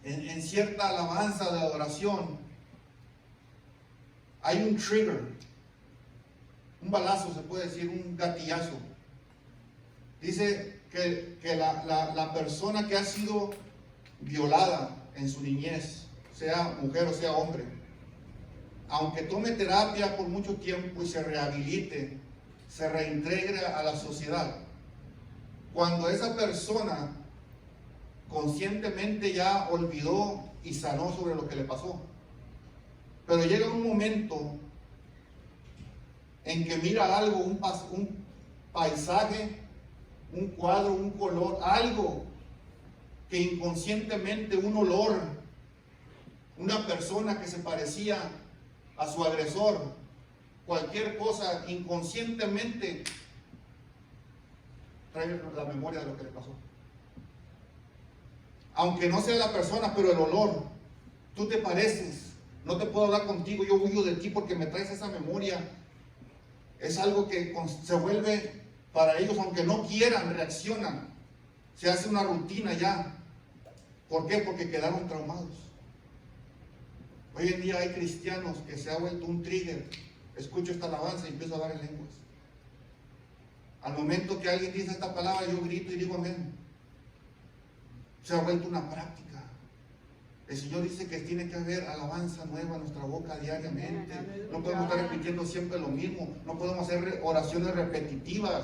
en cierta alabanza de adoración, hay un trigger, un balazo se puede decir, un gatillazo. Dice que la persona que ha sido violada en su niñez, sea mujer o sea hombre, aunque tome terapia por mucho tiempo y se rehabilite, se reintegre a la sociedad, cuando esa persona conscientemente ya olvidó y sanó sobre lo que le pasó, pero llega un momento en que mira algo, un paisaje, un cuadro, un color, algo que inconscientemente, un olor, una persona que se parecía a su agresor, cualquier cosa, inconscientemente trae la memoria de lo que le pasó. Aunque no sea la persona, pero el olor, tú te pareces, no te puedo hablar contigo, yo huyo de ti porque me traes esa memoria. Es algo que se vuelve para ellos, aunque no quieran, reaccionan. Se hace una rutina ya. ¿Por qué? Porque quedaron traumados. Hoy en día hay cristianos que se ha vuelto un trigger. Escucho esta alabanza y empiezo a hablar en lenguas. Al momento que alguien dice esta palabra, yo grito y digo amén. Se ha vuelto una práctica. El Señor dice que tiene que haber alabanza nueva en nuestra boca diariamente. No podemos estar repitiendo siempre lo mismo. No podemos hacer oraciones repetitivas.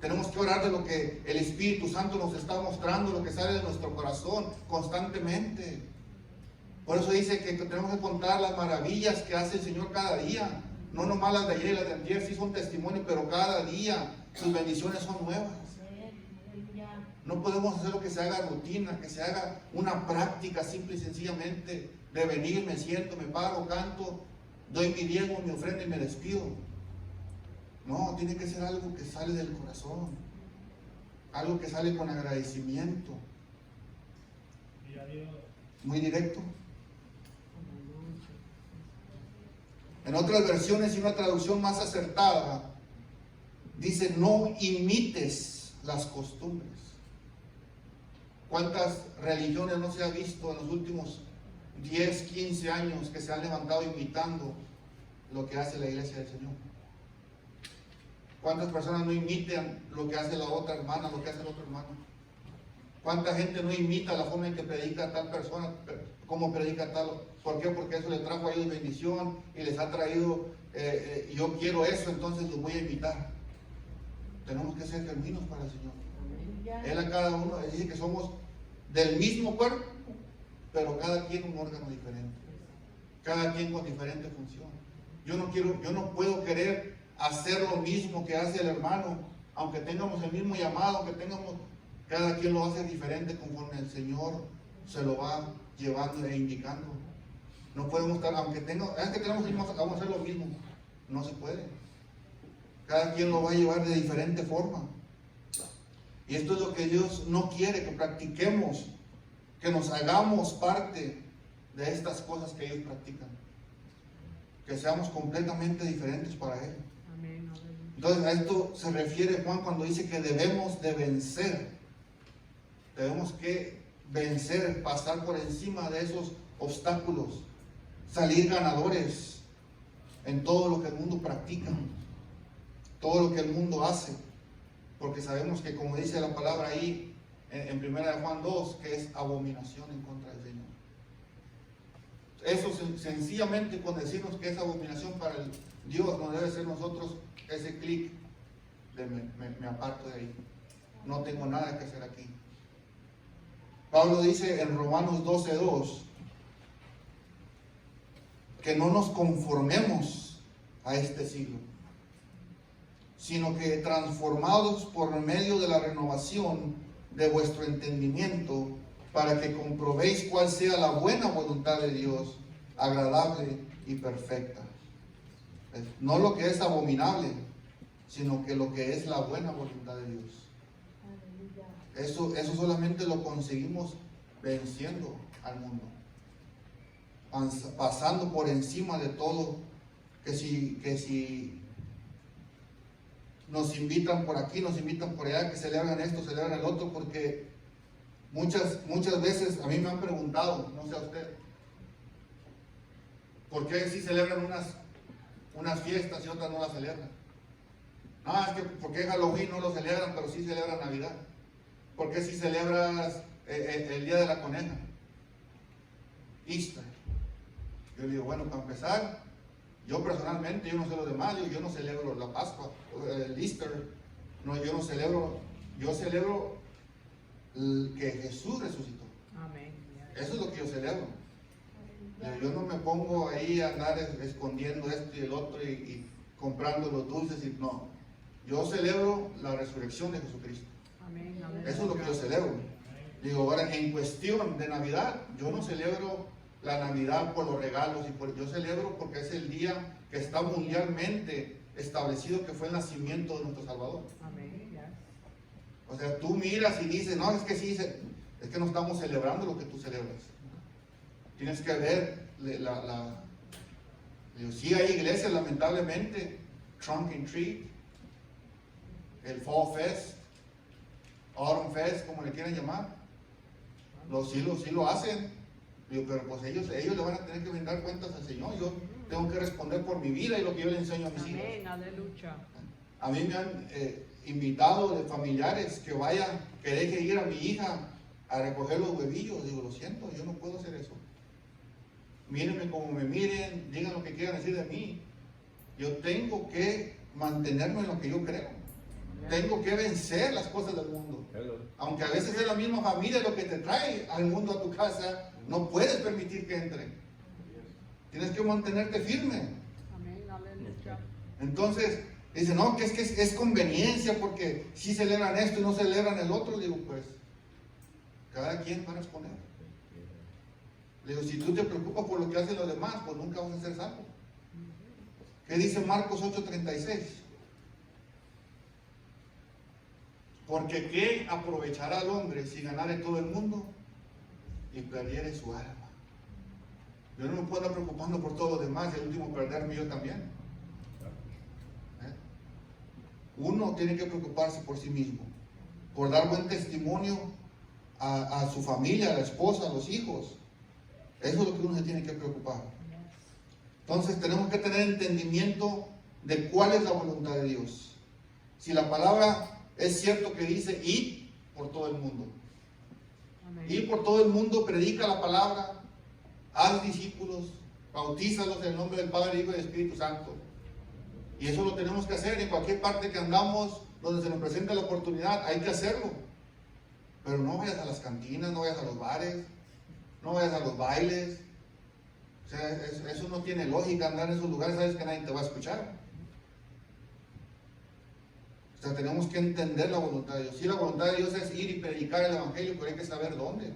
Tenemos que orar de lo que el Espíritu Santo nos está mostrando, lo que sale de nuestro corazón constantemente. Por eso dice que tenemos que contar las maravillas que hace el Señor cada día. No nomás las de ayer y las de antier, sí son testimonios, pero cada día sus bendiciones son nuevas. No podemos hacer lo que se haga rutina, que se haga una práctica simple y sencillamente de venir, me siento, me paro, canto, doy mi diezmo, mi ofrenda y me despido. No, tiene que ser algo que sale del corazón, algo que sale con agradecimiento. Muy directo. En otras versiones y una traducción más acertada, dice: no imites las costumbres. ¿Cuántas religiones no se ha visto en los últimos 10, 15 años que se han levantado imitando lo que hace la iglesia del Señor? ¿Cuántas personas no imitan lo que hace la otra hermana, lo que hace el otro hermano? ¿Cuánta gente no imita la forma en que predica tal persona, cómo predica tal? ¿Por qué? Porque eso le trajo a ellos bendición y les ha traído, yo quiero eso, entonces los voy a imitar. Tenemos que ser genuinos para el Señor. Él a cada uno le dice que somos del mismo cuerpo, pero cada quien un órgano diferente, cada quien con diferente función. Yo no puedo querer hacer lo mismo que hace el hermano, aunque tengamos el mismo llamado, aunque tengamos, cada quien lo hace diferente conforme el Señor se lo va llevando e indicando. No podemos estar, aunque tenemos el mismo, vamos a hacer lo mismo, no se puede. Cada quien lo va a llevar de diferente forma. Y esto es lo que Dios no quiere, que practiquemos, que nos hagamos parte de estas cosas que ellos practican, que seamos completamente diferentes para Él. Entonces a esto se refiere Juan cuando dice que debemos de vencer. Tenemos que vencer, pasar por encima de esos obstáculos, salir ganadores en todo lo que el mundo practica, todo lo que el mundo hace, porque sabemos que, como dice la palabra ahí en 1 Juan 2, que es abominación en contra del Señor. Eso sencillamente con decirnos que es abominación para el Dios, no debe ser nosotros ese clic de me aparto de ahí, no tengo nada que hacer aquí. Pablo dice en Romanos 12:2 que no nos conformemos a este siglo, sino que transformados por medio de la renovación de vuestro entendimiento, para que comprobéis cuál sea la buena voluntad de Dios, agradable y perfecta. No lo que es abominable, sino que lo que es la buena voluntad de Dios. Eso solamente lo conseguimos venciendo al mundo, pasando por encima de todo. Que si nos invitan por aquí, nos invitan por allá, que celebran esto, celebran el otro, porque muchas veces a mí me han preguntado, no sé a usted, ¿por qué si celebran unas fiestas y otras no las celebran? No, es que ¿por qué Halloween no lo celebran, pero sí celebran Navidad? ¿Por qué si celebras el día de la coneja? Easter. Yo digo, bueno, para empezar, yo personalmente, yo no sé lo demás, yo no celebro la Pascua, el Easter, no, yo no celebro, yo celebro que Jesús resucitó. Amén. Eso es lo que yo celebro. Yo no me pongo ahí a andar escondiendo esto y el otro y comprando los dulces, no. Yo celebro la resurrección de Jesucristo. Amén. Eso es lo que yo celebro. Digo, ahora en cuestión de Navidad, yo no celebro la Navidad por los regalos, yo celebro porque es el día que está mundialmente establecido, que fue el nacimiento de nuestro Salvador. Amén. O O sea, tú miras y dices, no, es que sí, es que no estamos celebrando lo que tú celebras. Tienes que ver sí hay iglesias, lamentablemente, Trunk and Treat, el Fall Fest, Autumn Fest, como le quieran llamar. Sí lo hacen. Digo, pero pues ellos le van a tener que brindar cuentas al Señor. Yo tengo que responder por mi vida y lo que yo le enseño a mis hijos. Amén, aleluya. A mí me han invitado de familiares que deje ir a mi hija a recoger los huevillos. Digo, lo siento, yo no puedo hacer eso. Mírenme como me miren, digan lo que quieran decir de mí. Yo tengo que mantenerme en lo que yo creo. Tengo que vencer las cosas del mundo. Aunque a veces es la misma familia lo que te trae al mundo a tu casa, no puedes permitir que entre. Tienes que mantenerte firme. Amén, aleluya. Entonces, dice, no, que es conveniencia porque si celebran esto y no celebran el otro. Digo, pues, cada quien va a responder. Le digo, si tú te preocupas por lo que hacen los demás, pues nunca vas a ser salvo. ¿Qué dice Marcos 8:36? Porque ¿qué aprovechará al hombre si ganare todo el mundo y perdiere su alma? Yo no me puedo andar preocupando por todos los demás y al último perderme yo también. Uno tiene que preocuparse por sí mismo, por dar buen testimonio a su familia, a la esposa, a los hijos. Eso es lo que uno se tiene que preocupar. Entonces tenemos que tener entendimiento de cuál es la voluntad de Dios. Si la palabra es cierto que dice, id por todo el mundo. Amén. Ir por todo el mundo, predica la palabra, haz discípulos, bautízalos en el nombre del Padre, Hijo y del Espíritu Santo. Y eso lo tenemos que hacer en cualquier parte que andamos, donde se nos presente la oportunidad, hay que hacerlo. Pero no vayas a las cantinas, no vayas a los bares, no vayas a los bailes. O sea, eso no tiene lógica, andar en esos lugares, sabes que nadie te va a escuchar. O sea, tenemos que entender la voluntad de Dios. Sí, la voluntad de Dios es ir y predicar el Evangelio, pero hay que saber dónde.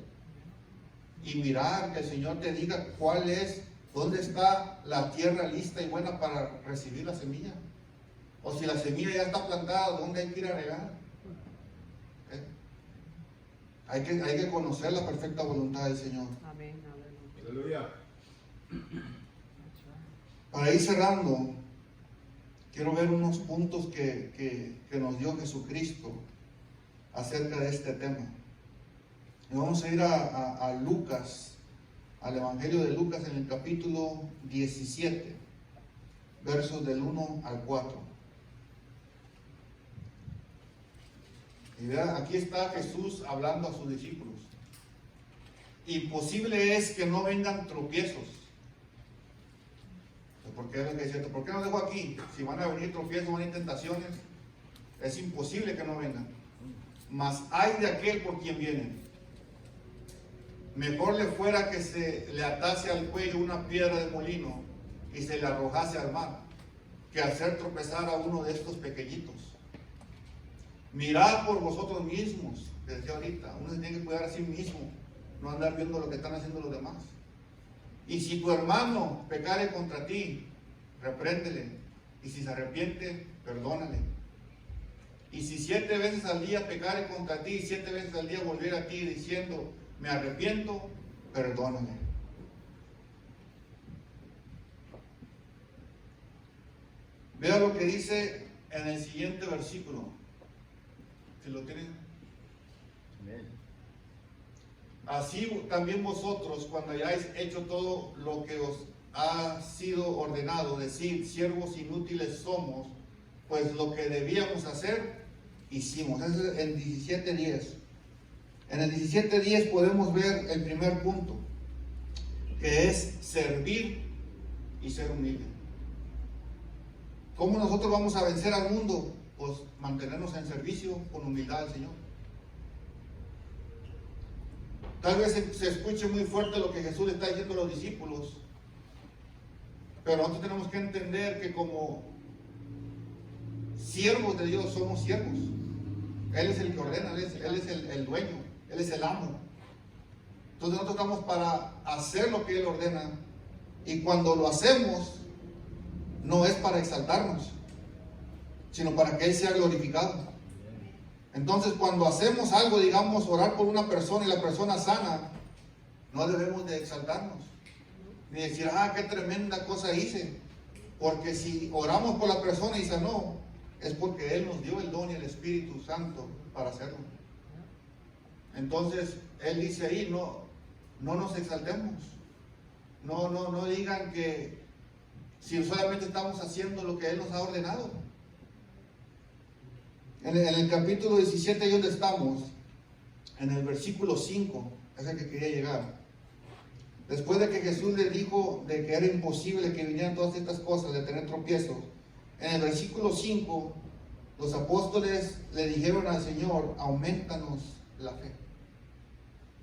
Y mirar, que el Señor te diga dónde está la tierra lista y buena para recibir la semilla. O si la semilla ya está plantada, ¿dónde hay que ir a regar? Hay que conocer la perfecta voluntad del Señor. Amén, aleluya. Para ir cerrando, quiero ver unos puntos que nos dio Jesucristo acerca de este tema. Y vamos a ir a Lucas, al Evangelio de Lucas en el capítulo 17, versos del 1 al 4. Y vean, aquí está Jesús hablando a sus discípulos. Imposible es que no vengan tropiezos. ¿Por qué no dejo aquí? Si van a venir tropiezos, van a venir tentaciones, es imposible que no vengan. Mas hay de aquel por quien vienen. Mejor le fuera que se le atase al cuello una piedra de molino y se le arrojase al mar, que hacer tropezar a uno de estos pequeñitos. Mirad por vosotros mismos, que decía ahorita, uno se tiene que cuidar a sí mismo, no andar viendo lo que están haciendo los demás. Y si tu hermano pecare contra ti, repréndele, y si se arrepiente, perdónale. Y si 7 veces al día pecare contra ti, 7 veces al día volviera a ti diciendo, me arrepiento, perdónale. Vea lo que dice en el siguiente versículo. Si lo tienen. Amén. Así también vosotros, cuando hayáis hecho todo lo que os ha sido ordenado, decir, siervos inútiles somos, pues lo que debíamos hacer, hicimos. Eso es en 17:10. En el 17:10 podemos ver el primer punto, que es servir y ser humilde. ¿Cómo nosotros vamos a vencer al mundo? Pues mantenernos en servicio con humildad al Señor. Tal vez se escuche muy fuerte lo que Jesús le está diciendo a los discípulos, pero nosotros tenemos que entender que como siervos de Dios somos siervos. Él es el que ordena, Él es el dueño, Él es el amo. Entonces nosotros estamos para hacer lo que Él ordena, y cuando lo hacemos no es para exaltarnos, sino para que Él sea glorificado. Entonces, cuando hacemos algo, digamos, orar por una persona y la persona sana, no debemos de exaltarnos, ni decir, ah, qué tremenda cosa hice. Porque si oramos por la persona y sanó, es porque Él nos dio el don y el Espíritu Santo para hacerlo. Entonces, Él dice ahí, no nos exaltemos. No digan que si solamente estamos haciendo lo que Él nos ha ordenado. En el capítulo 17, ahí donde estamos, en el versículo 5, es el que quería llegar. Después de que Jesús les dijo de que era imposible que vinieran todas estas cosas, de tener tropiezos, en el versículo 5, los apóstoles le dijeron al Señor, aumentanos la fe.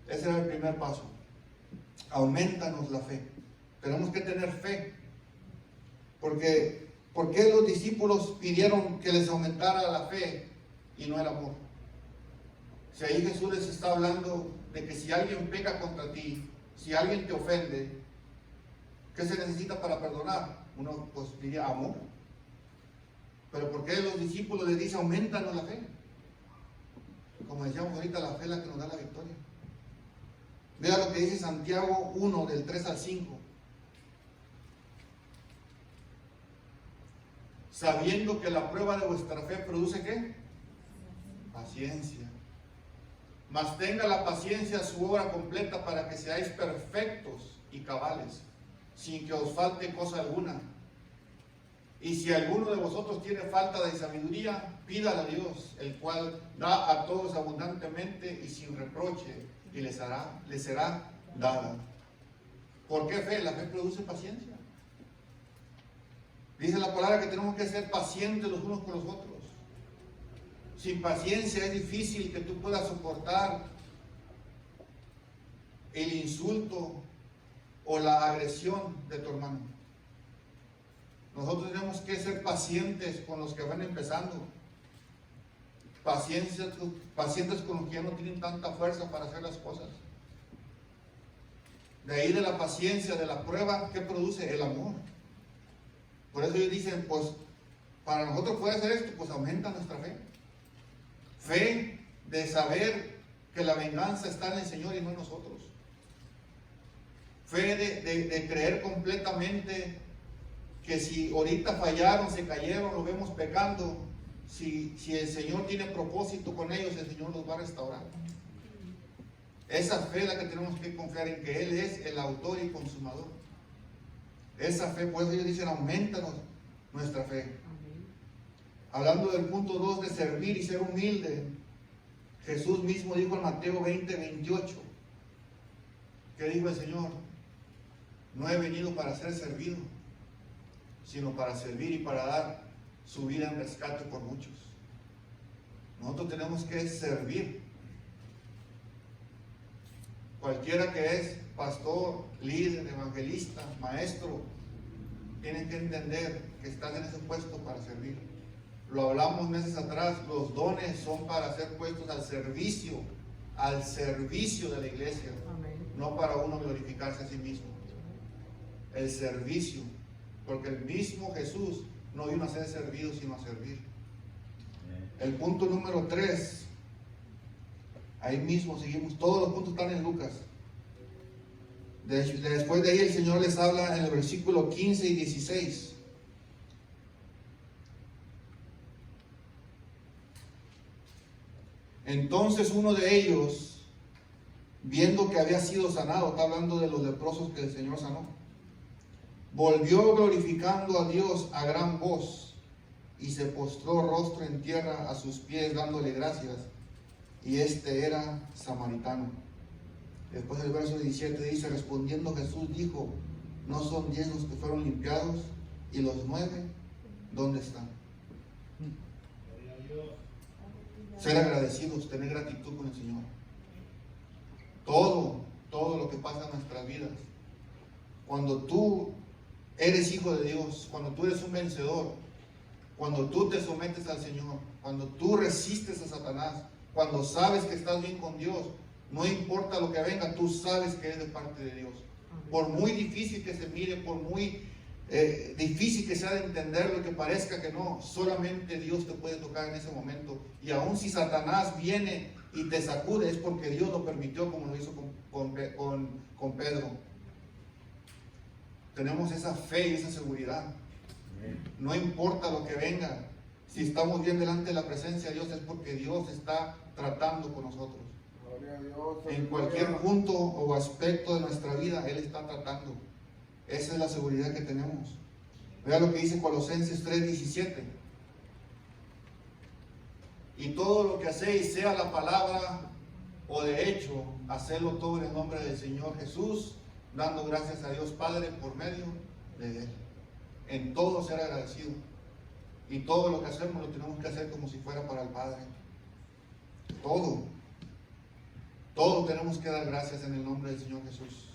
Ese era el primer paso. Aumentanos la fe. Tenemos que tener fe. Porque, ¿por qué los discípulos pidieron que les aumentara la fe y no el amor? Si ahí Jesús les está hablando de que si alguien peca contra ti, si alguien te ofende, ¿qué se necesita para perdonar? Uno pues diría amor. Pero ¿por qué los discípulos les dicen aumentanos la fe? Como decíamos ahorita, la fe es la que nos da la victoria. Vea lo que dice Santiago 1, del 3 al 5. Sabiendo que la prueba de vuestra fe produce ¿qué? Paciencia. Mas tenga la paciencia su obra completa para que seáis perfectos y cabales, sin que os falte cosa alguna. Y si alguno de vosotros tiene falta de sabiduría, pídala a Dios, el cual da a todos abundantemente y sin reproche, y les será dada. ¿Por qué fe? La fe produce paciencia. Dice la palabra que tenemos que ser pacientes los unos con los otros. Sin paciencia es difícil que tú puedas soportar el insulto o la agresión de tu hermano. Nosotros tenemos que ser pacientes con los que van empezando. Pacientes con los que ya no tienen tanta fuerza para hacer las cosas. De ahí de la paciencia, de la prueba, ¿qué produce? El amor. Por eso ellos dicen, pues, para nosotros poder hacer esto, pues aumenta nuestra fe. Fe de saber que la venganza está en el Señor y no en nosotros. Fe de creer completamente que si ahorita fallaron, se cayeron, lo vemos pecando, si el Señor tiene propósito con ellos, el Señor los va a restaurar. Esa fe es la que tenemos que confiar en que Él es el autor y consumador. Esa fe, por eso ellos dicen, aumentanos nuestra fe. Amén. Hablando del punto 2 de servir y ser humilde, Jesús mismo dijo en Mateo 20:28, ¿qué dijo el Señor? No he venido para ser servido, sino para servir y para dar su vida en rescate por muchos. Nosotros tenemos que servir. Cualquiera que es pastor, líder, evangelista, maestro, tiene que entender que estás en ese puesto para servir. Lo hablamos meses atrás, los dones son para ser puestos al servicio de la iglesia. Amén. No para uno glorificarse a sí mismo. El servicio, porque el mismo Jesús no vino a ser servido, sino a servir. El punto número 3, ahí mismo seguimos, todos los puntos están en Lucas. Después de ahí el Señor les habla en el versículo 15 y 16. Entonces uno de ellos, viendo que había sido sanado, está hablando de los leprosos que el Señor sanó, volvió glorificando a Dios a gran voz y se postró rostro en tierra a sus pies dándole gracias, y este era samaritano. Después el verso 17 dice, respondiendo Jesús dijo, ¿no son 10 los que fueron limpiados? ¿Y los 9 dónde están? Ser agradecidos, tener gratitud con el Señor. Todo lo que pasa en nuestras vidas, cuando tú eres hijo de Dios, cuando tú eres un vencedor, cuando tú te sometes al Señor, cuando tú resistes a Satanás, cuando sabes que estás bien con Dios, no importa lo que venga, tú sabes que es de parte de Dios. Por muy difícil que se mire, por muy difícil que sea de entenderlo y que parezca que no, solamente Dios te puede tocar en ese momento. Y aun si Satanás viene y te sacude, es porque Dios lo permitió, como lo hizo con Pedro. Tenemos esa fe y esa seguridad. No importa lo que venga, si estamos bien delante de la presencia de Dios, es porque Dios está tratando con nosotros. En cualquier punto o aspecto de nuestra vida, Él está tratando. Esa es la seguridad que tenemos. Vea lo que dice Colosenses 3:17. Y todo lo que hacéis, sea la palabra o de hecho, hacedlo todo en el nombre del Señor Jesús, dando gracias a Dios Padre por medio de Él. En todo ser agradecido. Y todo lo que hacemos lo tenemos que hacer como si fuera para el Padre. Todo. Todo tenemos que dar gracias en el nombre del Señor Jesús.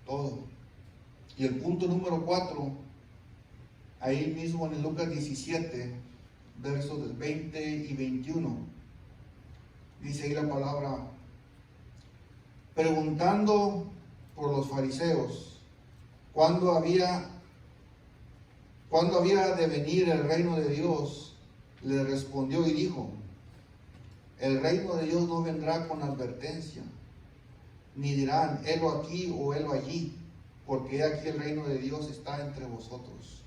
Todo. Y el punto número 4, ahí mismo en el Lucas 17, versos del 20 y 21, dice ahí la palabra: preguntando por los fariseos, ¿cuándo había de venir el reino de Dios? Le respondió y dijo: el reino de Dios no vendrá con advertencia, ni dirán, helo aquí o helo allí, porque aquí el reino de Dios está entre vosotros.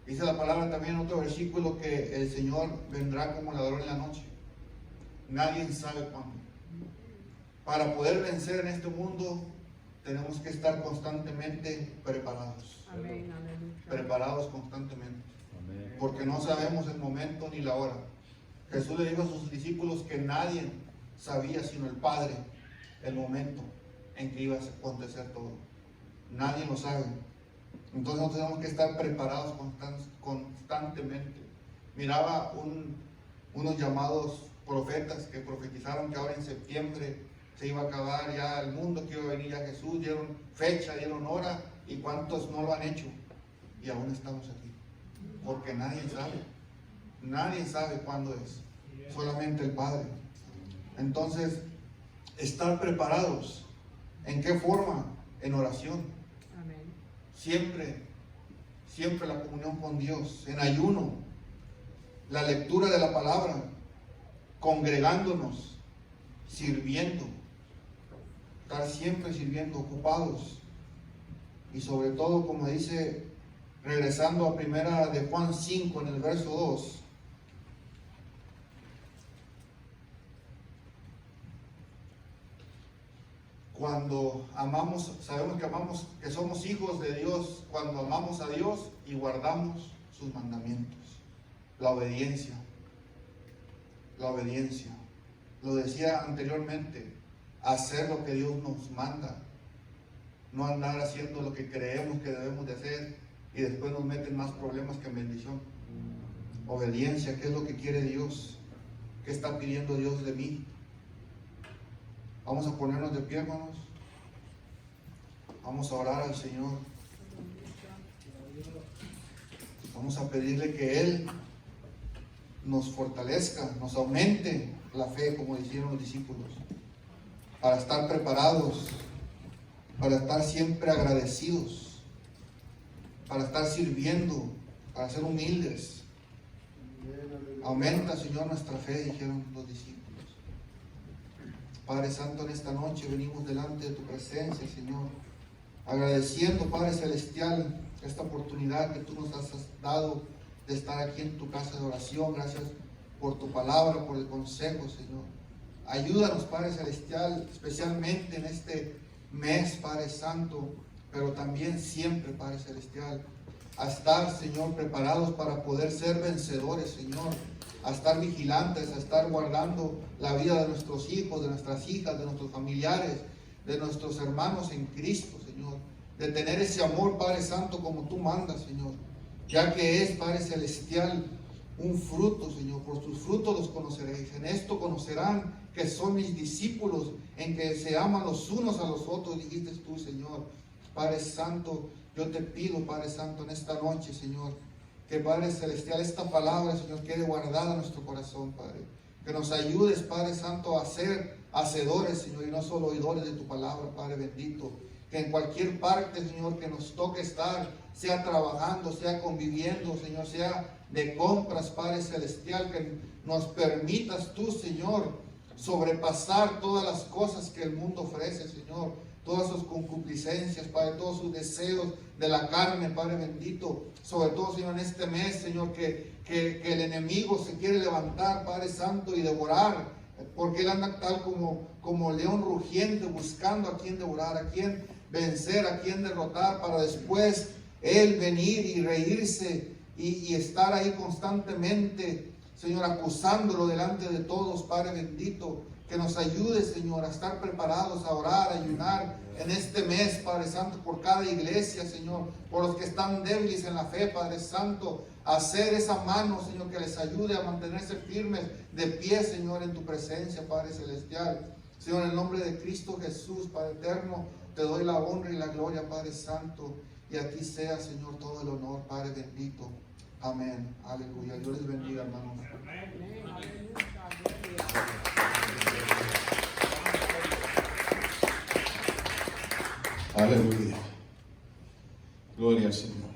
Dice la palabra también en otro versículo que el Señor vendrá como ladrón en la noche. Nadie sabe cuándo. Para poder vencer en este mundo, tenemos que estar constantemente preparados. Amén, aleluya. Preparados constantemente. Amén. Porque no sabemos el momento ni la hora. Jesús le dijo a sus discípulos que nadie sabía sino el Padre el momento en que iba a acontecer todo. Nadie lo sabe. Entonces nosotros tenemos que estar preparados constantemente. Miraba unos llamados profetas que profetizaron que ahora en septiembre se iba a acabar ya el mundo, que iba a venir ya Jesús, dieron fecha, dieron hora, y cuántos no lo han hecho. Y aún estamos aquí. Porque nadie sabe cuándo es. Solamente el Padre. Entonces, estar preparados. ¿En qué forma? En oración. Amén. Siempre la comunión con Dios, en ayuno, la lectura de la palabra, congregándonos, sirviendo, estar siempre sirviendo, ocupados, y sobre todo, como dice, regresando a primera de Juan 5 en el verso 2, cuando amamos, sabemos que amamos, que somos hijos de Dios, cuando amamos a Dios y guardamos sus mandamientos. La obediencia. Lo decía anteriormente, hacer lo que Dios nos manda. No andar haciendo lo que creemos que debemos de hacer y después nos meten más problemas que bendición. Obediencia, ¿qué es lo que quiere Dios? ¿Qué está pidiendo Dios de mí? Vamos a ponernos de pie, hermanos. Vamos a orar al Señor. Vamos a pedirle que Él nos fortalezca, nos aumente la fe, como dijeron los discípulos, para estar preparados, para estar siempre agradecidos, para estar sirviendo, para ser humildes. Aumenta, Señor, nuestra fe, dijeron los discípulos. Padre Santo, en esta noche venimos delante de tu presencia, Señor, agradeciendo, Padre Celestial, esta oportunidad que tú nos has dado de estar aquí en tu casa de oración. Gracias por tu palabra, por el consejo, Señor. Ayúdanos, Padre Celestial, especialmente en este mes, Padre Santo, pero también siempre, Padre Celestial, a estar, Señor, preparados para poder ser vencedores, Señor, a estar vigilantes, a estar guardando la vida de nuestros hijos, de nuestras hijas, de nuestros familiares, de nuestros hermanos en Cristo, Señor, de tener ese amor, Padre Santo, como tú mandas, Señor, ya que es, Padre Celestial, un fruto, Señor. Por tus frutos los conoceréis. En esto conocerán que son mis discípulos, en que se aman los unos a los otros, dijiste tú, Señor. Padre Santo, yo te pido, Padre Santo, en esta noche, Señor, que, Padre Celestial, esta palabra, Señor, quede guardada en nuestro corazón, Padre. Que nos ayudes, Padre Santo, a ser hacedores, Señor, y no solo oidores de tu palabra, Padre bendito. que en cualquier parte, Señor, que nos toque estar, sea trabajando, sea conviviendo, Señor, sea de compras, Padre Celestial, que nos permitas tú, Señor, sobrepasar todas las cosas que el mundo ofrece, Señor, todas sus concupiscencias, Padre, todos sus deseos de la carne, Padre bendito, sobre todo, Señor, en este mes, Señor, que el enemigo se quiere levantar, Padre Santo, y devorar, porque él anda tal como león rugiente, buscando a quien devorar, a quien vencer, a quien derrotar, para después él venir y reírse y estar ahí constantemente, Señor, acusándolo delante de todos, Padre bendito. Que nos ayude, Señor, a estar preparados, a orar, a ayunar en este mes, Padre Santo, por cada iglesia, Señor, por los que están débiles en la fe, Padre Santo, a hacer esa mano, Señor, que les ayude a mantenerse firmes de pie, Señor, en tu presencia, Padre Celestial. Señor, en el nombre de Cristo Jesús, Padre eterno, te doy la honra y la gloria, Padre Santo, y a ti sea, Señor, todo el honor, Padre bendito. Amén. Aleluya. Dios les bendiga, hermanos. Amén. Aleluya. Gloria. Aleluya. Gloria al Señor.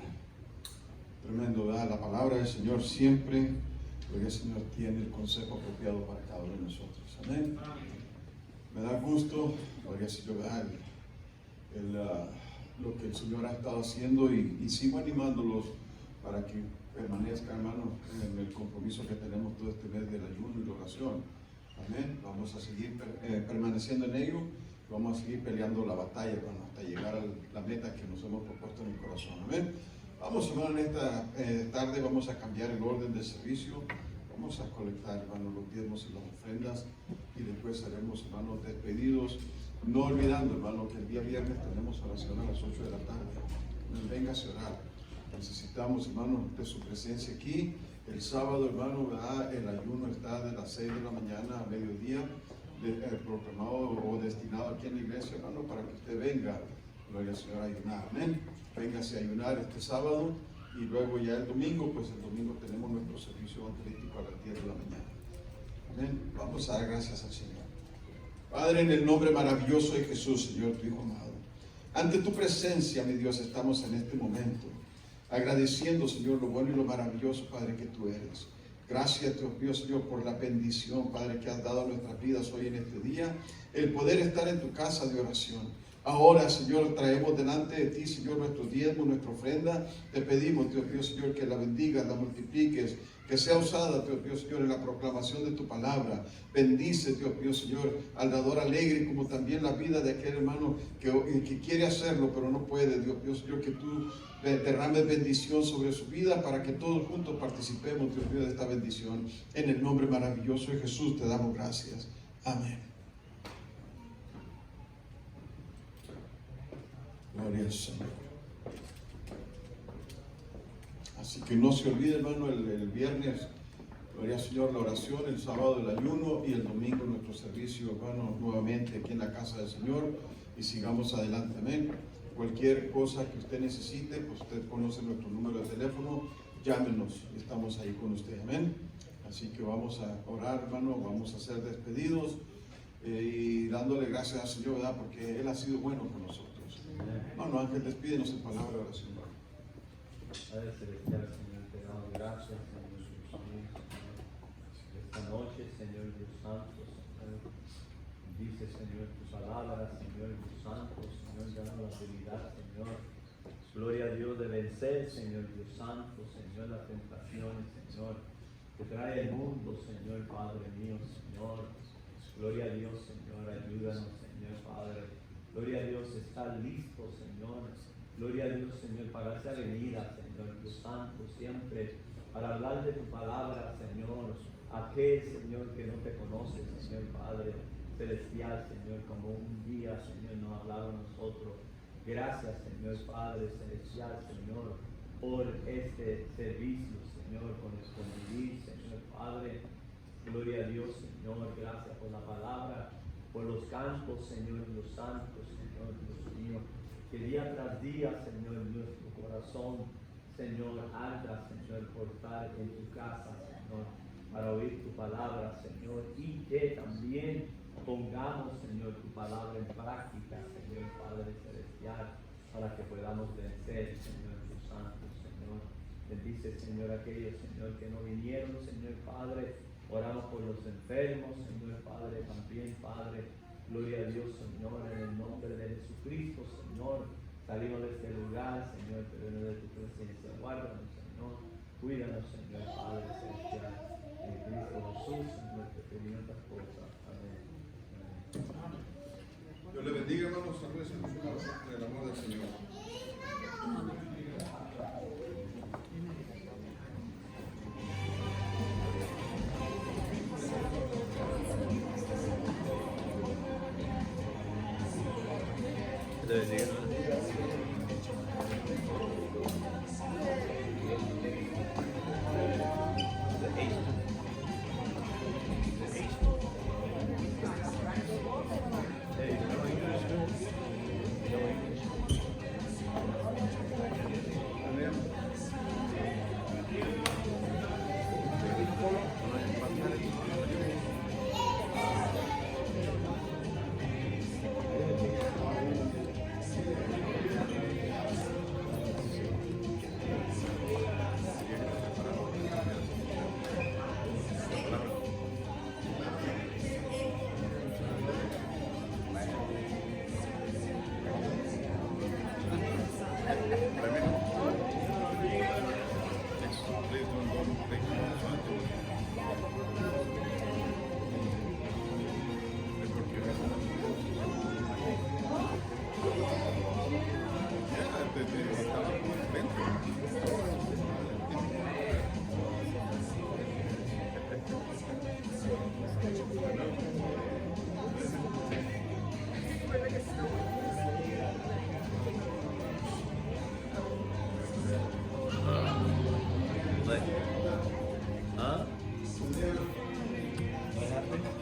Tremendo, ¿verdad? La palabra del Señor siempre, gloria al Señor, tiene el consejo apropiado para cada uno de nosotros. Amén. Me da gusto, gloria al Señor, ¿verdad? Lo que el Señor ha estado haciendo y sigo animándolos para que permanezcan, hermanos, en el compromiso que tenemos todo este mes del ayuno y la oración. Amén. Vamos a seguir permaneciendo en ello. Vamos a seguir peleando la batalla, hermano, hasta llegar a la meta que nos hemos propuesto en el corazón. Amén. Vamos, hermano, en esta tarde vamos a cambiar el orden del servicio. Vamos a colectar, hermano, los diezmos y las ofrendas y después seremos, hermanos, despedidos. No olvidando, hermano, que el día viernes tenemos oración a las 8 de la tarde. Véngase a orar. Necesitamos, hermano, de su presencia aquí. El sábado, hermano, ¿verdad? El ayuno está de las 6 de la mañana a mediodía, proclamado o destinado aquí en la iglesia, hermano, para que usted venga, gloria al Señor, a ayunar. Amén. Véngase a ayunar este sábado y luego ya el domingo, pues el domingo tenemos nuestro servicio evangelístico a las 10 de la mañana. Amén. Vamos a dar gracias al Señor. Padre, en el nombre maravilloso de Jesús, Señor, tu Hijo amado, ante tu presencia, mi Dios, estamos en este momento, agradeciendo, Señor, lo bueno y lo maravilloso, Padre, que tú eres. Gracias, Dios, Señor, por la bendición, Padre, que has dado a nuestras vidas hoy en este día, el poder estar en tu casa de oración. Ahora, Señor, traemos delante de ti, Señor, nuestro diezmo, nuestra ofrenda. Te pedimos, Dios mío, Señor, que la bendigas, la multipliques, que sea usada, Dios mío, Señor, en la proclamación de tu palabra. Bendice, Dios mío, Señor, al dador alegre, como también la vida de aquel hermano que quiere hacerlo, pero no puede. Dios mío, Señor, que tú derrames bendición sobre su vida para que todos juntos participemos, Dios mío, de esta bendición. En el nombre maravilloso de Jesús te damos gracias. Amén. Gloria al Señor. Así que no se olvide, hermano, el viernes, gloria al Señor, la oración, el sábado el ayuno y el domingo nuestro servicio, hermano, nuevamente aquí en la casa del Señor, y sigamos adelante. Amén. Cualquier cosa que usted necesite, pues usted conoce nuestro número de teléfono, llámenos, estamos ahí con usted. Amén. Así que vamos a orar, hermano, vamos a ser despedidos y dándole gracias al Señor, ¿verdad? Porque Él ha sido bueno con nosotros. Hermano Ángel, despídenos en palabra de oración. Padre Celestial, Señor, te damos gracias, Señor Jesús, Señor. Esta noche, Señor Dios Santo, Señor, dice, Señor, tu palabra, Señor Dios Santo, Señor, danos la habilidad, Señor. Gloria a Dios de vencer, Señor Dios Santo, Señor, las tentaciones, Señor, que trae el mundo, Señor, Padre mío, Señor. Gloria a Dios, Señor, ayúdanos, Señor, Padre. Gloria a Dios, está listo, Señor. Gloria a Dios, Señor, para esa venida, Señor Dios Santo, siempre para hablar de tu palabra, Señor. Aquel, Señor, que no te conoce, Señor Padre Celestial, Señor, como un día, Señor, nos hablaba a nosotros. Gracias, Señor Padre Celestial, Señor, por este servicio, Señor, con el convivir, Señor Padre. Gloria a Dios, Señor, gracias por la palabra, por los cantos, Señor Dios Santo, Señor Dios mío, que día tras día, Señor, nuestro corazón, Señor, arda, Señor, por estar en tu casa, Señor, para oír tu palabra, Señor, y que también pongamos, Señor, tu palabra en práctica, Señor Padre Celestial, para que podamos vencer, Señor, tus santos, Señor. Bendice, Señor, aquellos, Señor, que no vinieron, Señor Padre. Oramos por los enfermos, Señor Padre, también, Padre. Gloria a Dios, Señor, en el nombre de Jesucristo, Señor. Salimos de este lugar, Señor, pero no de tu presencia. Guárdanos, Señor. Cuídanos, Señor Padre Celestial. En Cristo Jesús, Señor, te pedimos estas cosas. Amén. Dios le bendiga, hermanos. Salve en el amor del Señor. Huh? What happened?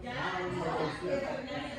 Ya no hay esperanza.